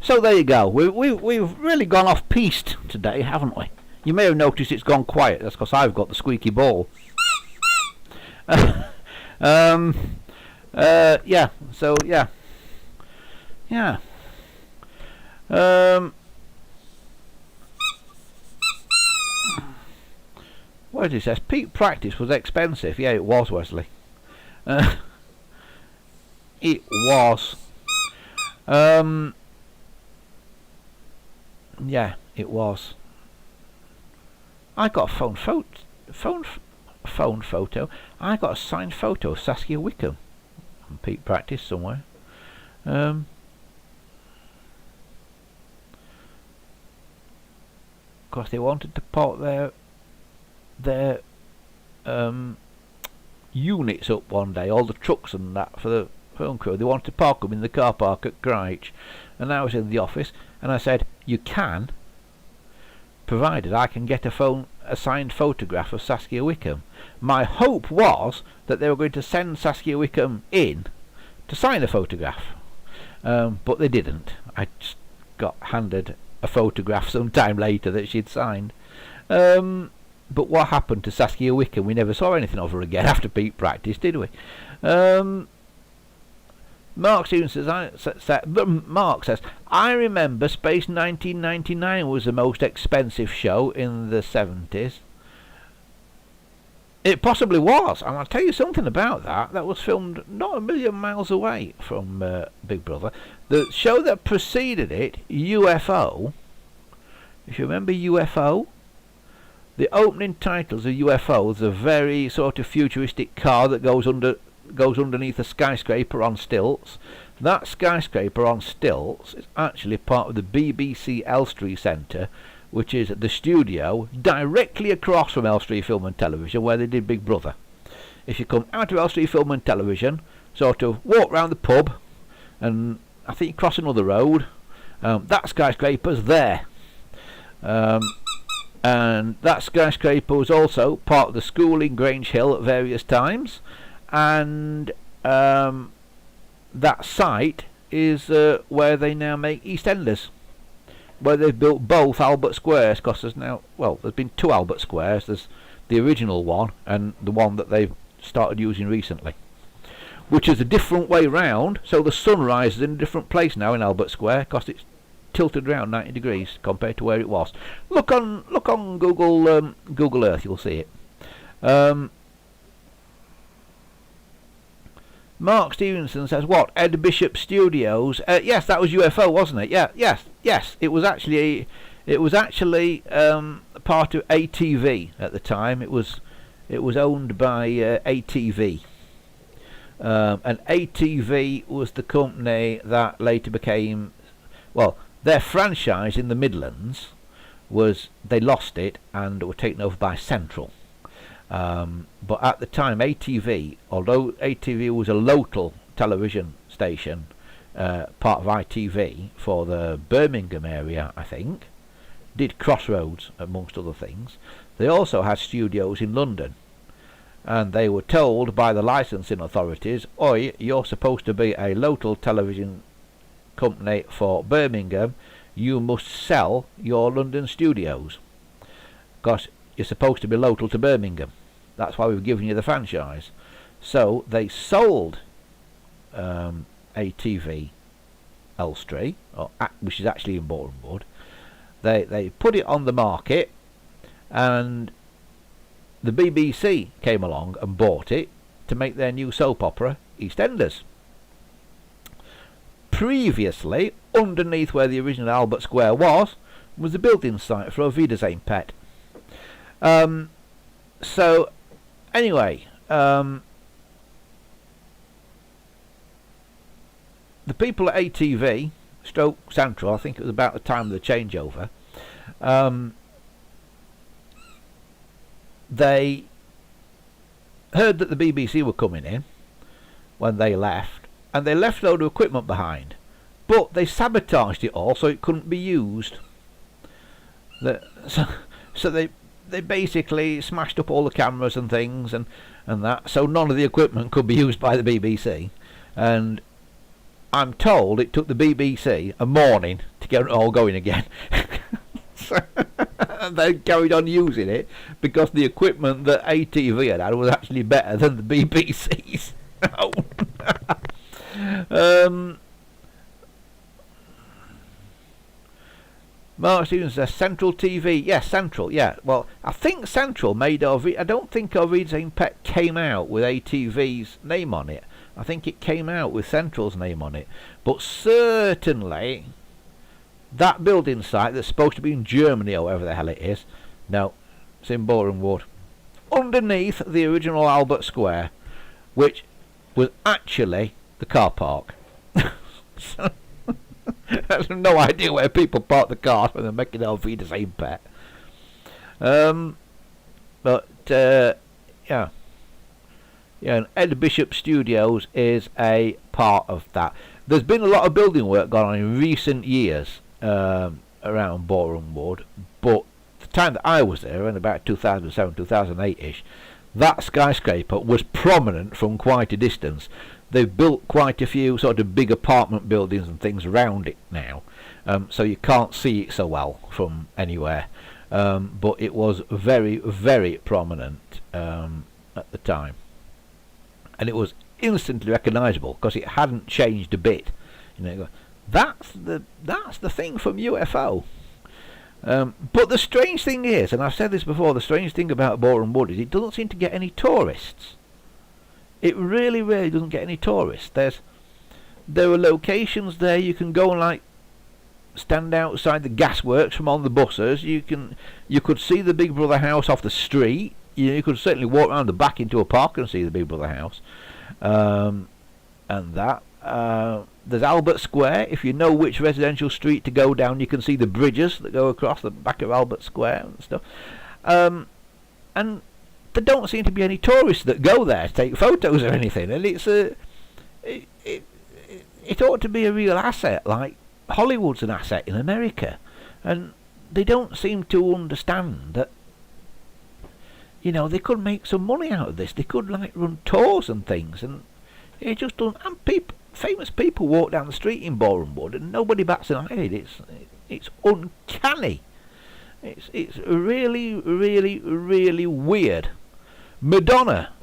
So there you go. We've really gone off piste today, haven't we? You may have noticed it's gone quiet. That's because I've got the squeaky ball. Yeah. So yeah. Yeah. What did it say? Peak practice was expensive. Yeah, it was, Wesley. It was. Yeah, it was. I got a phone photo. I got a signed photo of Saskia Wickham on peak practice somewhere. Because they wanted to park their units up one day, all the trucks and that for the film crew. They wanted to park them in the car park at Greenwich, and I was in the office, and I said, you can, provided I can get a signed photograph of Saskia Wickham. My hope was that they were going to send Saskia Wickham in to sign a photograph, but they didn't. I just got handed a photograph some time later that she'd signed. But what happened to Saskia Wickham? We never saw anything of her again after peak practice, did we? Mark Stevenson Mark says, I remember Space 1999 was the most expensive show in the 70s. It possibly was, and I'll tell you something about that. That was filmed not a million miles away from Big Brother. The show that preceded it, UFO, if you remember UFO, the opening titles of UFO is a very sort of futuristic car that goes underneath a skyscraper on stilts. That skyscraper on stilts is actually part of the BBC Elstree Centre, which is the studio directly across from Elstree Film and Television, where they did Big Brother. If you come out of Elstree Film and Television, sort of walk round the pub, and I think you cross another road, that skyscraper's there. And that skyscraper was also part of the school in Grange Hill at various times, and that site is where they now make EastEnders, where they've built both Albert Squares, because there's now, well, there's been two Albert Squares. There's the original one and the one that they've started using recently, which is a different way round, so the sun rises in a different place now in Albert Square, because it's tilted around 90 degrees compared to where it was. Look on Google Earth, you'll see it. Mark Stevenson says, what, Ed Bishop Studios? Yes, that was UFO, wasn't it? Yeah, yes. It was actually part of ATV at the time. It was owned by ATV. And ATV was the company that later became, well, their franchise in the Midlands was, they lost it and were taken over by Central. But at the time, ATV, although ATV was a local television station, part of ITV for the Birmingham area, I think, did Crossroads amongst other things. They also had studios in London, and they were told by the licensing authorities, oi, you're supposed to be a local television company for Birmingham, you must sell your London studios, because you're supposed to be local to Birmingham. That's why we've given you the franchise. So they sold ATV Elstree, which is actually in Boreham Wood. They put it on the market, and the BBC came along and bought it to make their new soap opera, EastEnders. Previously, underneath where the original Albert Square was the building site for a Wiedersehen pet. So, anyway, the people at ATV, Stroke Central, I think it was about the time of the changeover, they heard that the BBC were coming in when they left, and they left a load of equipment behind, but they sabotaged it all so it couldn't be used. So they basically smashed up all the cameras and things and that, so none of the equipment could be used by the BBC. And I'm told it took the BBC a morning to get it all going again. So they carried on using it because the equipment that ATV had was actually better than the BBC's. Mark Stevens says Central TV. Yes, Central. Yeah. Well, I think Central made I don't think Ovid's Pet came out with ATV's name on it. I think it came out with Central's name on it. But certainly that building site that's supposed to be in Germany or wherever the hell it is, no, it's in Boreham Wood, underneath the original Albert Square, which was actually the car park. So, I have no idea where people park the cars when they're making LV the same pet. Yeah, and Ed Bishop Studios is a part of that. There's been a lot of building work going on in recent years around Boreham Wood, but the time that I was there, in about 2007, 2008-ish, that skyscraper was prominent from quite a distance. They've built quite a few sort of big apartment buildings and things around it now, so you can't see it so well from anywhere. But it was very, very prominent at the time, and it was instantly recognisable because it hadn't changed a bit. You know, that's the thing from UFO. But the strange thing is, and I've said this before, the strange thing about Boreham Wood is it doesn't seem to get any tourists. It really, really doesn't get any tourists. There are locations there you can go and like stand outside the gasworks from on the buses. You could see the Big Brother house off the street. You could certainly walk around the back into a park and see the Big Brother house. And that there's Albert Square. If you know which residential street to go down, you can see the bridges that go across the back of Albert Square and stuff. And there don't seem to be any tourists that go there to take photos or anything, and it ought to be a real asset, like Hollywood's an asset in America, and they don't seem to understand that, you know, they could make some money out of this. They could like run tours and things, and it just doesn't. And famous people walk down the street in Boreham Wood, and nobody bats an eyelid. It's uncanny. It's really, really, really weird. Madonna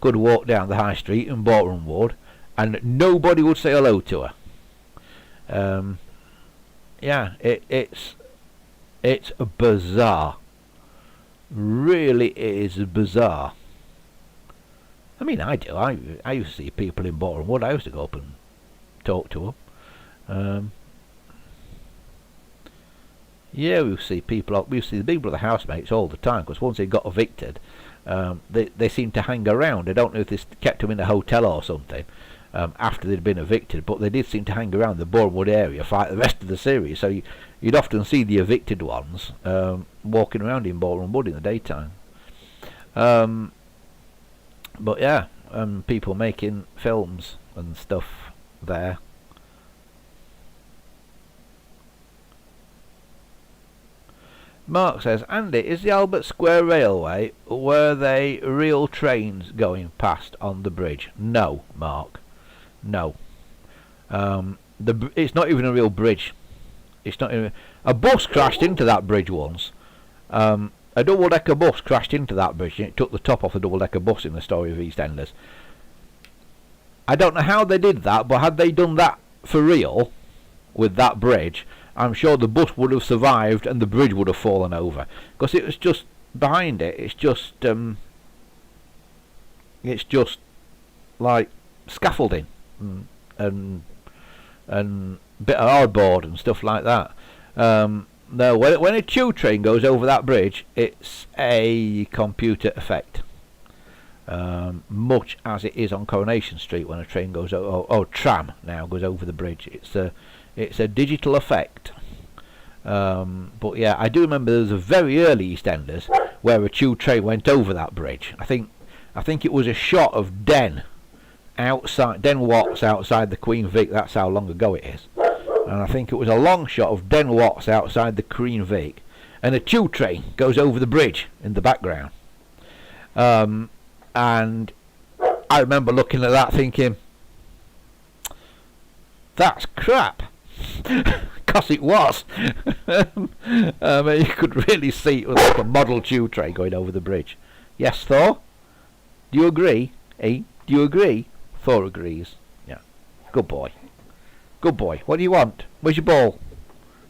could walk down the high street in Boreham Wood and nobody would say hello to her. Yeah, it's bizarre. Really is bizarre. I mean, I do. I used to see people in Boreham Wood. I used to go up and talk to them. Yeah, we see people. We see the Big Brother housemates all the time, because once they got evicted, they seem to hang around. I don't know if they kept them in a hotel or something after they'd been evicted, but they did seem to hang around the Boreham Wood area for like the rest of the series. So you'd often see the evicted ones walking around in Boreham Wood in the daytime. But yeah, people making films and stuff there. Mark says, Andy, is the Albert Square Railway, were they real trains going past on the bridge? No, Mark. No. It's not even a real bridge. It's not even, a bus crashed into that bridge once. A double-decker bus crashed into that bridge and it took the top off the double-decker bus in the story of EastEnders. I don't know how they did that, but had they done that for real with that bridge, I'm sure the bus would have survived and the bridge would have fallen over, because it was just behind it. It's just like scaffolding and bit of hardboard and stuff like that. No, when a tube train goes over that bridge, it's a computer effect. much as it is on Coronation Street when a train goes tram now goes over the bridge. It's a digital effect. But yeah, I do remember there was a very early EastEnders where a tube train went over that bridge. I think it was a shot of Den Watts outside the Queen Vic. That's how long ago it is. And I think it was a long shot of Den Watts outside the Queen Vic, and a tube train goes over the bridge in the background. And I remember looking at that thinking, that's crap. Because it was. You could really see it was like a model tube train going over the bridge. Yes, Thor? Do you agree? Do you agree? Thor agrees. Yeah. Good boy. Good boy. What do you want? Where's your ball?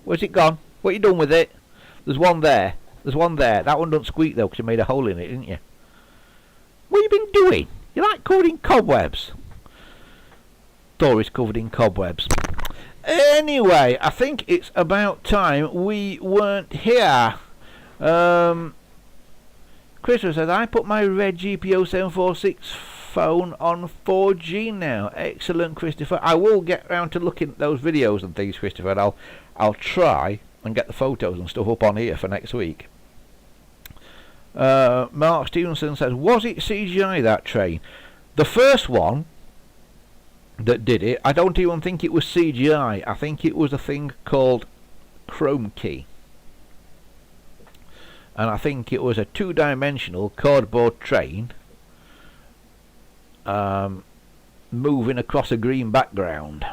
Where's it gone? What you done with it? There's one there. There's one there. That one don't squeak though because you made a hole in it, didn't you? What have you been doing? You're like covered in cobwebs. Thor is covered in cobwebs. Anyway, I think it's about time we weren't here. Christopher says, I put my red GPO 746 phone on 4G now. Excellent, Christopher. I will get round to looking at those videos and things, Christopher, and I'll try and get the photos and stuff up on here for next week. Mark Stevenson says, was it CGI, that train? The first one that did it, I don't even think it was CGI. I think it was a thing called chrome key. And I think it was a two-dimensional cardboard train moving across a green background.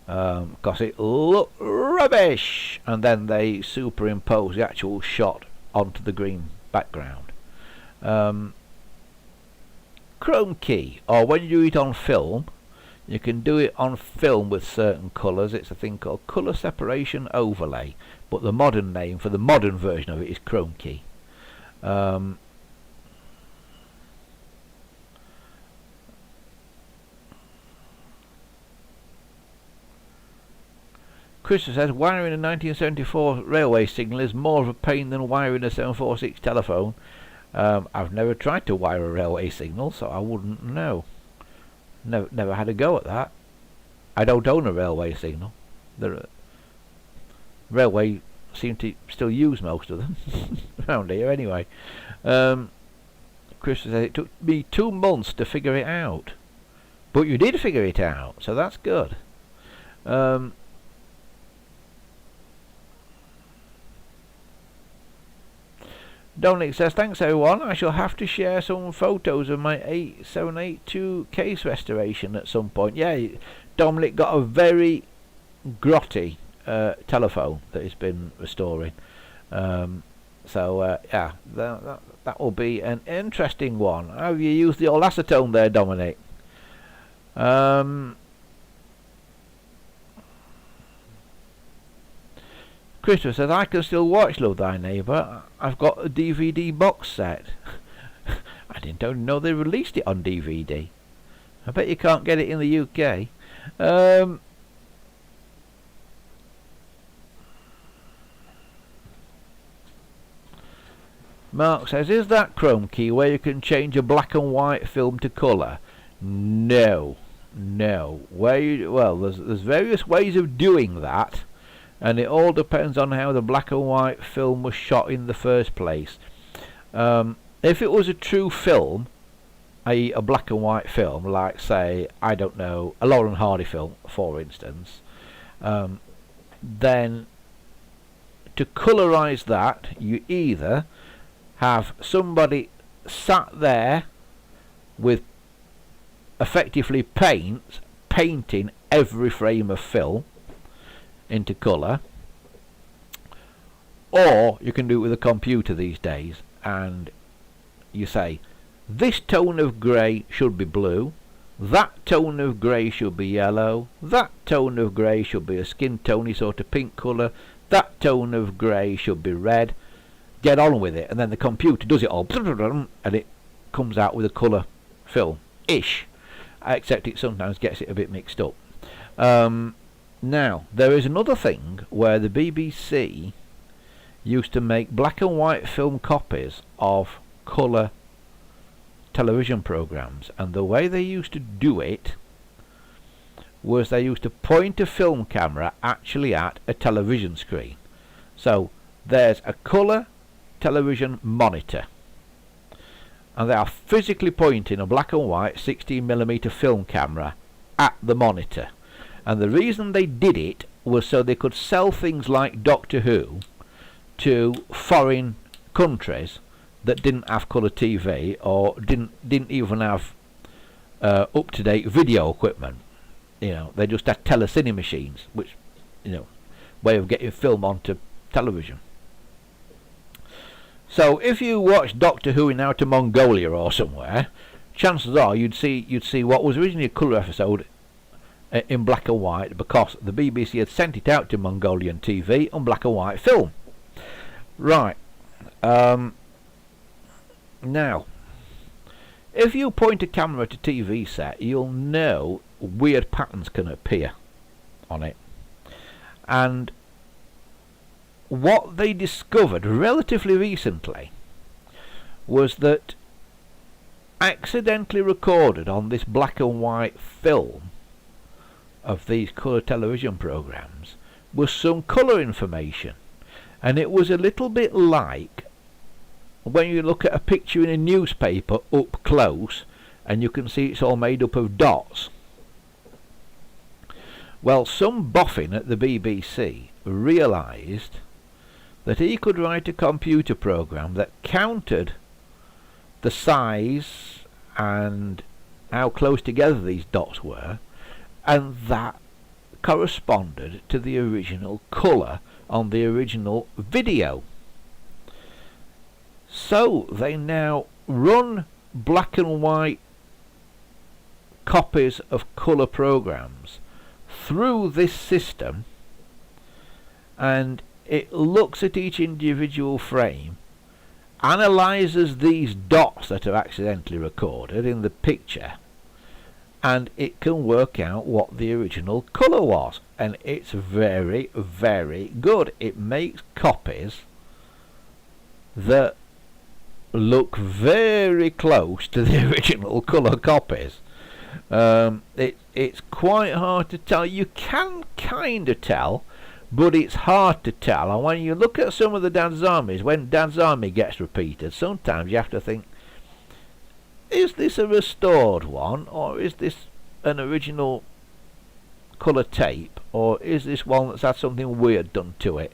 Because it looked rubbish. And then they superimposed the actual shot onto the green background. Chrome key, or when you do it on film, you can do it on film with certain colours. It's a thing called colour separation overlay, but the modern name for the modern version of it is chrome key. Christopher says, wiring a 1974 railway signal is more of a pain than wiring a 746 telephone. I've never tried to wire a railway signal, so I wouldn't know. Never had a go at that. I don't own a railway signal. The railway seem to still use most of them around here anyway. Christopher says, it took me 2 months to figure it out. But you did figure it out, so that's good. Dominic says, thanks everyone, I shall have to share some photos of my 8782 case restoration at some point. Yeah, Dominic got a very grotty telephone that he's been restoring. Yeah, that will be an interesting one. How have you used the old acetone there, Dominic? Christopher says, I can still watch Love Thy Neighbour. I've got a DVD box set. I didn't even know they released it on DVD. I bet you can't get it in the UK. Mark says, is that chrome key where you can change a black and white film to colour? No. There's various ways of doing that. And it all depends on how the black and white film was shot in the first place. If it was a true film, i.e. a black and white film, like say, I don't know, a Laurel and Hardy film, for instance, then to colorise that, you either have somebody sat there with effectively painting every frame of film into colour, or you can do it with a computer these days, and you say this tone of grey should be blue, that tone of grey should be yellow, that tone of grey should be a skin tony sort of pink colour, that tone of grey should be red. Get on with it, and then the computer does it all and it comes out with a colour film ish, except it sometimes gets it a bit mixed up. Now, there is another thing where the BBC used to make black and white film copies of colour television programs, and the way they used to do it was they used to point a film camera actually at a television screen. So there's a colour television monitor, and they are physically pointing a black and white 16mm film camera at the monitor. And the reason they did it was so they could sell things like Doctor Who to foreign countries that didn't have colour TV, or didn't even have up-to-date video equipment. You know, they just had telecine machines, which, you know, way of getting film onto television. So if you watch Doctor Who in out of Mongolia or somewhere, chances are you'd see what was originally a colour episode in black and white, because the BBC had sent it out to Mongolian TV on black and white film. Right. Now, if you point a camera at a TV set, you'll know weird patterns can appear on it. And what they discovered relatively recently was that accidentally recorded on this black and white film of these colour television programs was some colour information. And it was a little bit like when you look at a picture in a newspaper up close and you can see it's all made up of dots. Well, some boffin at the BBC realised that he could write a computer program that counted the size and how close together these dots were, and that corresponded to the original colour on the original video. So they now run black and white copies of colour programs through this system, and it looks at each individual frame, analyses these dots that are accidentally recorded in the picture, and it can work out what the original colour was. And it's very, very good. It makes copies that look very close to the original colour copies. It's quite hard to tell. You can kind of tell, but it's hard to tell. And when you look at some of the Dad's Armies, when Dad's Army gets repeated, sometimes you have to think, is this a restored one, or is this an original colour tape, or is this one that's had something weird done to it?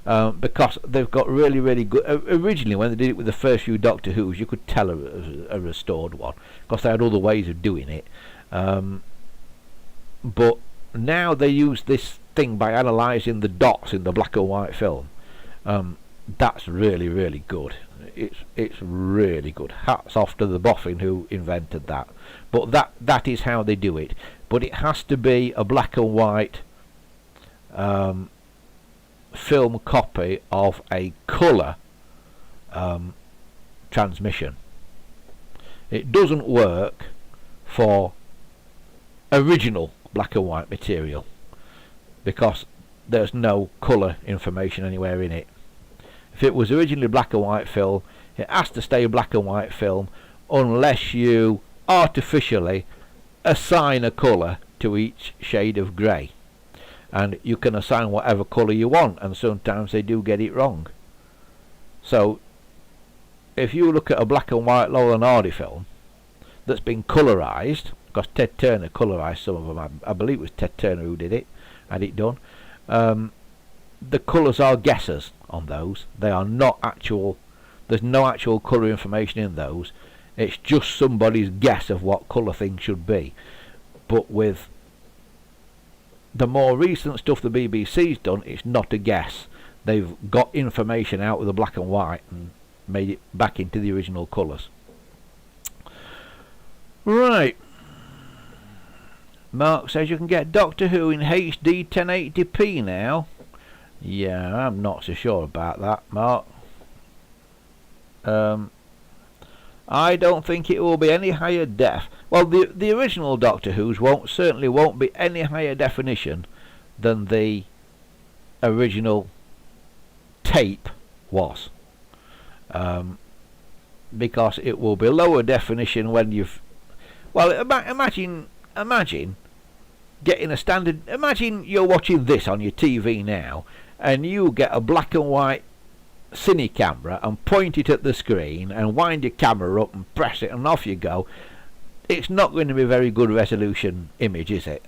Because they've got really, really good. Originally, when they did it with the first few Doctor Who's, you could tell a restored one, because they had other ways of doing it. But now they use this thing by analysing the dots in the black and white film. That's really, really good. It's really good. Hats off to the boffin who invented that. But that is how they do it. But it has to be a black and white film copy of a colour transmission. It doesn't work for original black and white material, because there's no colour information anywhere in it. If it was originally black and white film, it has to stay black and white film unless you artificially assign a colour to each shade of grey. And you can assign whatever colour you want, and sometimes they do get it wrong. So if you look at a black and white Laurel and Hardy film that's been colourised, because Ted Turner colourised some of them, I believe it was Ted Turner who did it, had it done, the colours are guesses on those. They are not actual. There's no actual colour information in those. It's just somebody's guess of what colour things should be. But with the more recent stuff the BBC's done, it's not a guess. They've got information out of the black and white and made it back into the original colours. Right. Mark says you can get Doctor Who in HD 1080p now. Yeah, I'm not so sure about that, Mark. I don't think it will be any higher def. Well, the original Doctor Who's certainly won't be any higher definition than the original tape was. because it will be lower definition when you've... Well, imagine getting a standard... Imagine you're watching this on your TV now, and you get a black and white cine camera and point it at the screen and wind your camera up and press it and off you go. It's not going to be a very good resolution image, is it?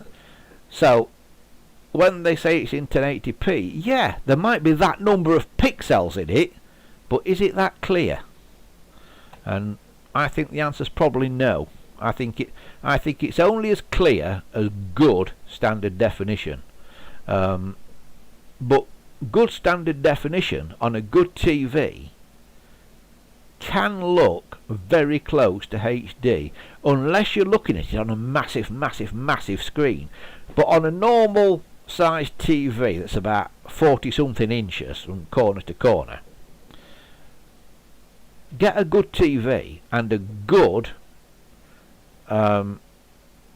So when they say it's in 1080p, yeah, there might be that number of pixels in it, but is it that clear? And I think the answer's probably no. I think it's only as clear as good standard definition. But good standard definition on a good TV can look very close to HD, unless you're looking at it on a massive screen. But on a normal sized TV that's about 40 something inches from corner to corner, get a good TV and a good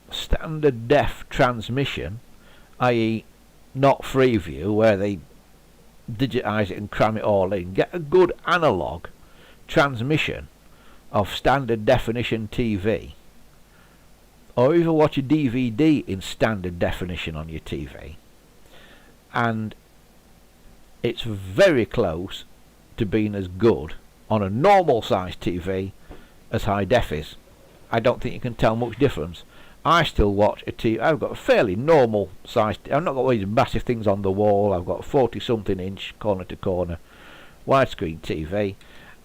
standard def transmission, i.e. not Freeview where they digitize it and cram it all in. Get a good analog transmission of standard definition TV, or even watch a DVD in standard definition on your TV, and it's very close to being as good on a normal sized TV as high def is. I don't think you can tell much difference. I still watch a TV. I've got a fairly normal sized... I've not got all these massive things on the wall. I've got a 40 something inch corner to corner widescreen TV,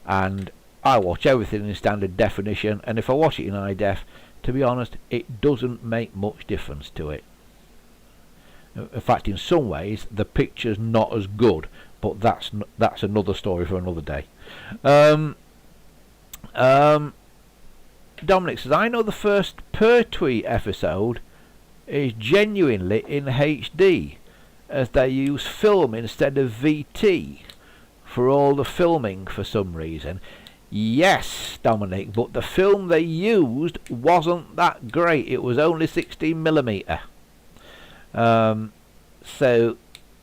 and I watch everything in standard definition. And if I watch it in high def, to be honest, it doesn't make much difference to it. In fact, in some ways the picture's not as good, but that's another story for another day. Dominic says, I know the first Pertwee episode is genuinely in HD, as they use film instead of VT for all the filming for some reason. Yes, Dominic, but the film they used wasn't that great. It was only 16mm. So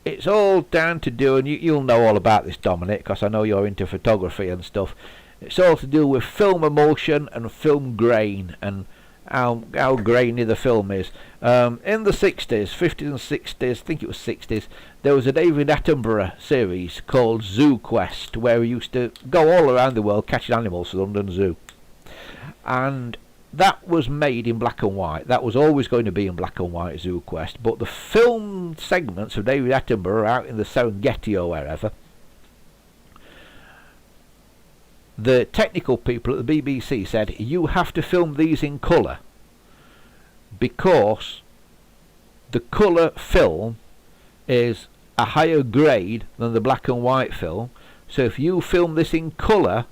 it's all down to do, and you'll know all about this, Dominic, because I know you're into photography and stuff. It's all to do with film emulsion and film grain, and how grainy the film is. In the 60s, 50s and 60s, I think it was 60s, there was a David Attenborough series called Zoo Quest, where he used to go all around the world catching animals for London Zoo. And that was made in black and white. That was always going to be in black and white, Zoo Quest. But the film segments of David Attenborough out in the Serengeti or wherever, the technical people at the BBC said, you have to film these in colour, because the colour film is a higher grade than the black and white film. So if you film this in colour,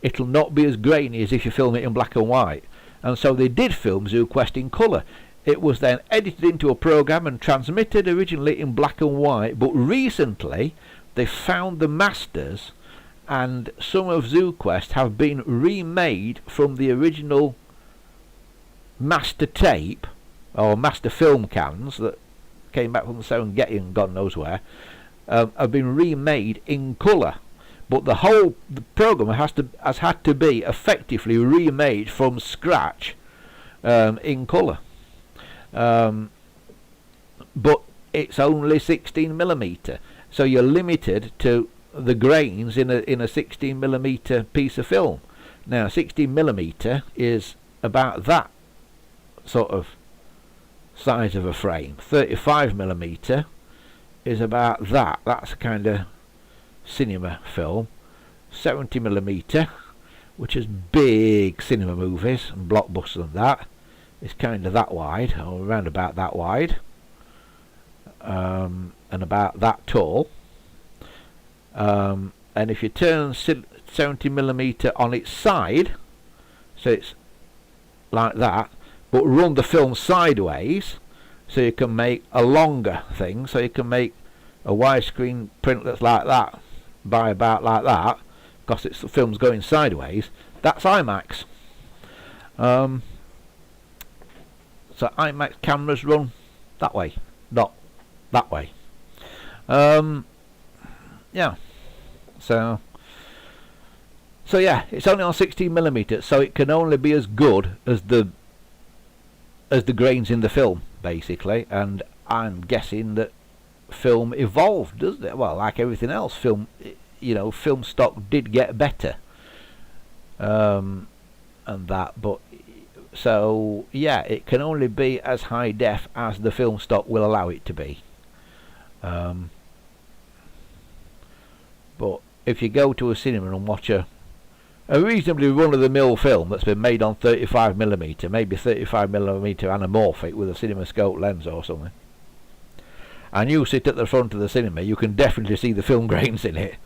it'll not be as grainy as if you film it in black and white. And so they did film Zoo Quest in colour. It was then edited into a programme and transmitted originally in black and white, but recently they found the masters, and some of Zoo Quest have been remade from the original master tape or master film cans that came back from the Serengeti and God knows where, have been remade in colour. But the programme has had to be effectively remade from scratch in colour. But it's only 16mm, so you're limited to the grains in a 16mm piece of film. Now 16mm is about that sort of size of a frame. 35mm is about that. That's a kind of cinema film. 70mm, which is big cinema movies and blockbusters and that, is kind of that wide, or around about that wide, and about that tall. And if you turn 70mm on its side, so it's like that, but run the film sideways, so you can make a longer thing, so you can make a widescreen print that's like that by about like that, because the film's going sideways. That's IMAX. So IMAX cameras run that way, not that way. Yeah. So So yeah, it's only on 16mm, so it can only be as good as the grains in the film, basically. And I'm guessing that film evolved, doesn't it? Well, like everything else, film stock did get better, and that. But so yeah, it can only be as high def as the film stock will allow it to be. But if you go to a cinema and watch a reasonably run-of-the-mill film that's been made on 35mm, maybe 35mm anamorphic with a CinemaScope lens or something, and you sit at the front of the cinema, you can definitely see the film grains in it.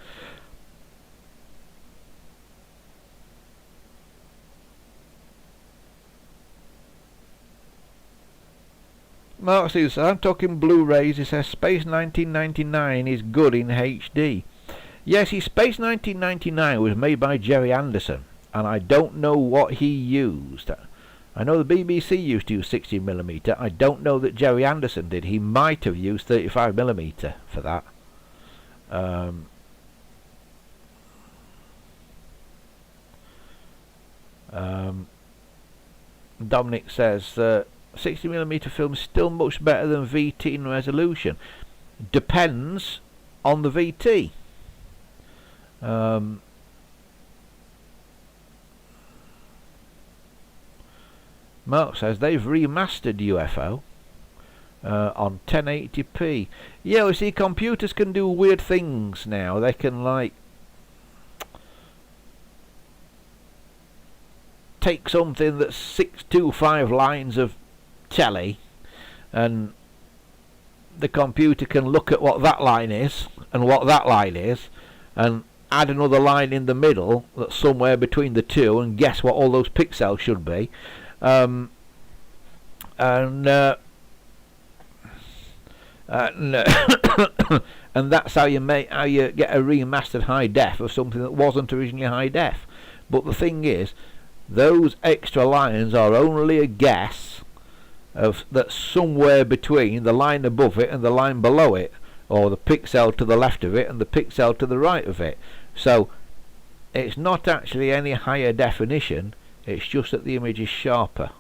Mark says, I'm talking Blu-rays. He says Space 1999 is good in HD. Yes, Space 1999 was made by Jerry Anderson, and I don't know what he used. I know the BBC used to use 16mm. I don't know that Jerry Anderson did. He might have used 35mm for that. Dominic says 60mm film is still much better than VT in resolution. Depends on the VT. Mark says they've remastered UFO on 1080p. Yeah, we see computers can do weird things now. They can like take something that's 625 lines of telly, and the computer can look at what that line is and what that line is, and add another line in the middle that's somewhere between the two, and guess what all those pixels should be. And that's how you get a remastered high def of something that wasn't originally high def. But the thing is, those extra lines are only a guess of that's somewhere between the line above it and the line below it, or the pixel to the left of it and the pixel to the right of it. So it's not actually any higher definition, it's just that the image is sharper,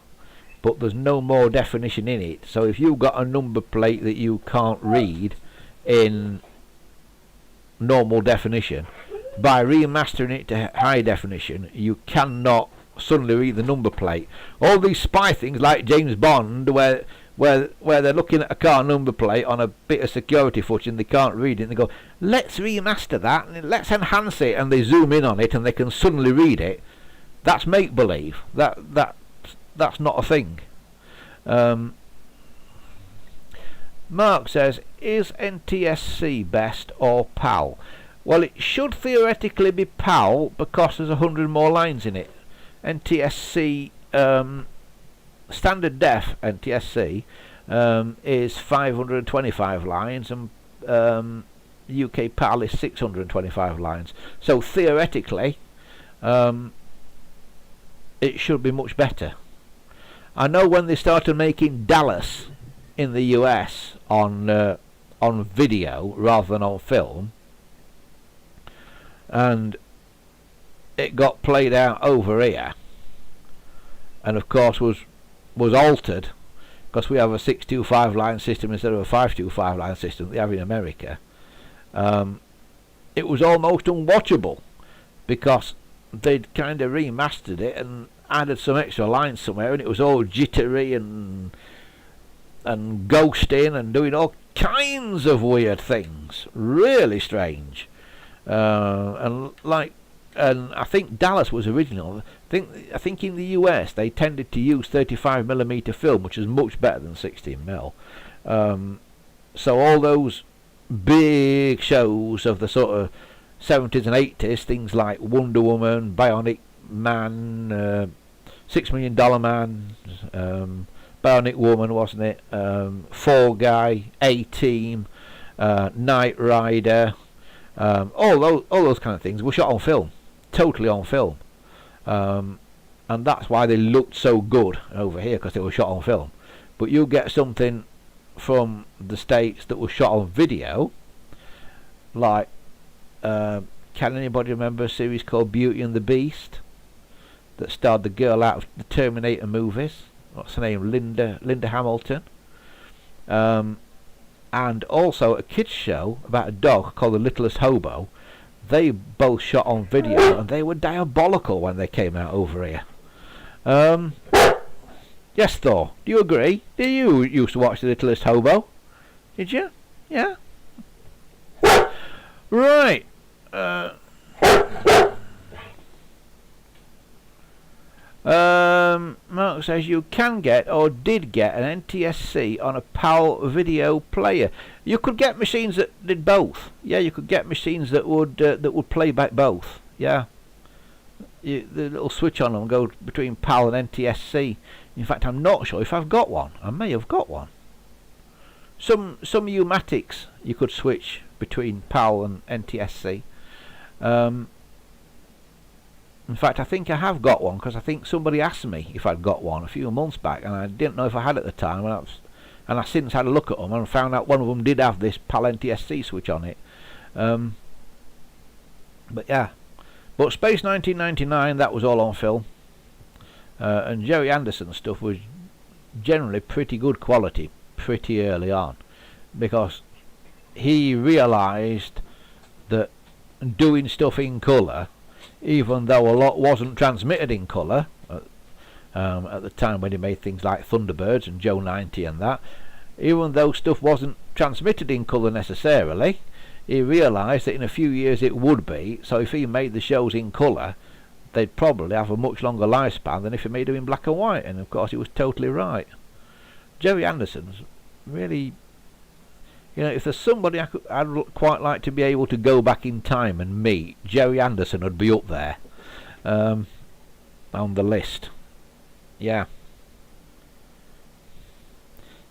but there's no more definition in it. So if you've got a number plate that you can't read in normal definition, by remastering it to high definition you cannot suddenly read the number plate. All these spy things like James Bond, where they're looking at a car number plate on a bit of security footage and they can't read it, and they go, let's remaster that and let's enhance it, and they zoom in on it and they can suddenly read it. That's make-believe. That's not a thing. Mark says, is NTSC best or PAL? Well, it should theoretically be PAL because there's 100 more lines in it. NTSC, standard def NTSC is 525 lines, and UK PAL is 625 lines. So theoretically it should be much better. I know when they started making Dallas in the US on video rather than on film, and it got played out over here, and of course was altered because we have a 625 line system instead of a 525 line system that they have in America. It was almost unwatchable because they'd kind of remastered it and added some extra lines somewhere, and it was all jittery and ghosting and doing all kinds of weird things, really strange. And I think Dallas was original. I think in the US they tended to use 35mm film, which is much better than 16mm. So all those big shows of the sort of 70s and 80s, things like Wonder Woman, Bionic Man, $6 Million Man, Bionic Woman, wasn't it? Fall Guy, A-Team, Knight Rider, all those kind of things were shot on film, totally on film, and that's why they looked so good over here, because they were shot on film. But you get something from the States that was shot on video, like King can anybody remember a series called Beauty and the Beast that starred the girl out of the Terminator movies? What's her name? Linda Hamilton. And also a kids show about a dog called The Littlest Hobo. They both shot on video and they were diabolical when they came out over here. Yes, Thor, do you agree? Did you used to watch The Littlest Hobo? Did you? Yeah? Right. Mark says you can get or did get an NTSC on a PAL video player. You could get machines that did both. Yeah, you could get machines that would play back both. Yeah, the little switch on them goes between PAL and NTSC. In fact, I'm not sure if I've got one. I may have got one. Some U-matics you could switch between PAL and NTSC. In fact, I think I have got one because I think somebody asked me if I'd got one a few months back, and I didn't know if I had at the time. And I since had a look at them and found out one of them did have this PAL NTSC switch on it. But yeah, but Space 1999, that was all on film, and Jerry Anderson's stuff was generally pretty good quality pretty early on, because he realised that doing stuff in colour, even though a lot wasn't transmitted in colour at the time when he made things like Thunderbirds and Joe 90 and that, even though stuff wasn't transmitted in colour necessarily, he realised that in a few years it would be. So if he made the shows in colour, they'd probably have a much longer lifespan than if he made them in black and white. And of course he was totally right. Jerry Anderson's really, you know, if there's somebody I'd quite like to be able to go back in time and meet, Jerry Anderson would be up there on the list. Yeah.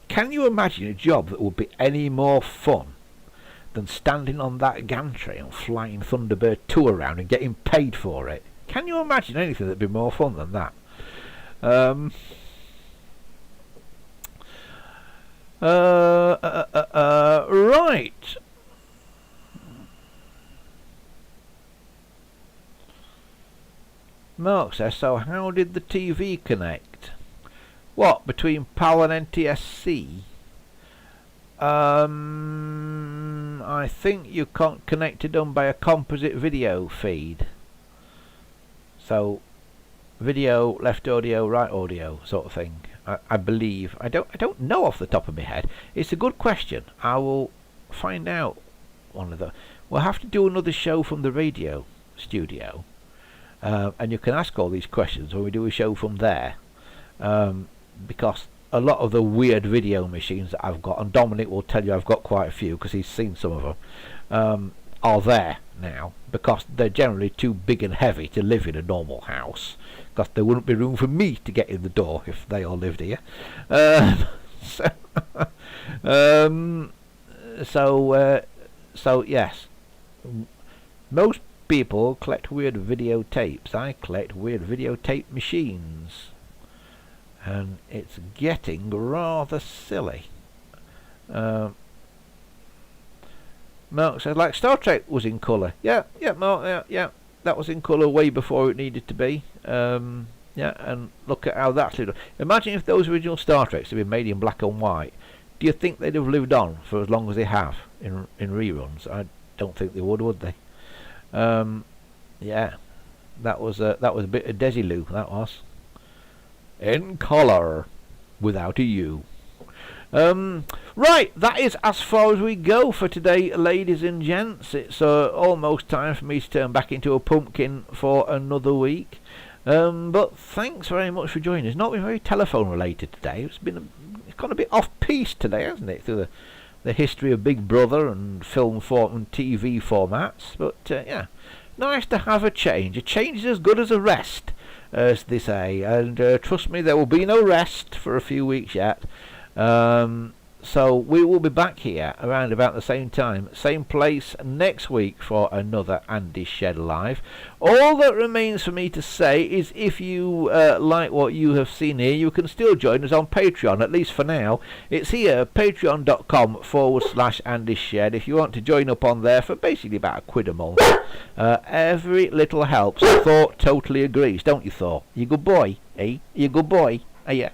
Can you imagine a job that would be any more fun than standing on that gantry and flying Thunderbird 2 around and getting paid for it? Can you imagine anything that'd be more fun than that? Right. Mark says, so how did the TV connect? What, between PAL and NTSC? I think you can't connect it on by a composite video feed. So, video, left audio, right audio sort of thing. I believe. I don't know off the top of my head. It's a good question. I will find out one of the. We'll have to do another show from the radio studio, and you can ask all these questions when we do a show from there, because a lot of the weird video machines that I've got, and Dominic will tell you I've got quite a few because he's seen some of them, are there now because they're generally too big and heavy to live in a normal house, because there wouldn't be room for me to get in the door if they all lived here. So yes, most people collect weird videotapes. I collect weird videotape machines, and it's getting rather silly. Mark says, like Star Trek was in colour. Yeah, Mark, yeah, that was in colour way before it needed to be. Yeah, and look at how that's lived on. Imagine if those original Star Treks had been made in black and white. Do you think they'd have lived on for as long as they have in reruns? I don't think they would they? Yeah, that was a bit of Desilu. That was in colour without a U. Right, that is as far as we go for today, ladies and gents. It's almost time for me to turn back into a pumpkin for another week. But thanks very much for joining us. Not been very telephone related today. It's gone a bit off piste today, hasn't it? Through the history of Big Brother and film form and TV formats. But yeah, nice to have a change. A change is as good as a rest, as they say. And trust me, there will be no rest for a few weeks yet. So we will be back here around about the same time, same place next week for another Andy Shed Live. All that remains for me to say is if you like what you have seen here, you can still join us on Patreon, at least for now. It's here, patreon.com/Andy Shed. If you want to join up on there for basically about £1 a month. Every little helps. Thor totally agrees, don't you, Thor? You good boy, eh? You good boy? Yeah.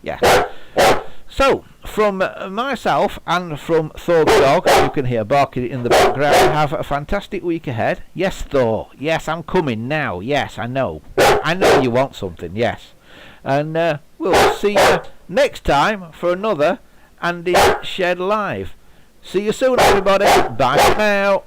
Yeah. So, from myself and from Thor the dog, you can hear barking in the background, have a fantastic week ahead. Yes, Thor. Yes, I'm coming now. Yes, I know. I know you want something, yes. And we'll see you next time for another Andy Shed Live. See you soon, everybody. Bye for now.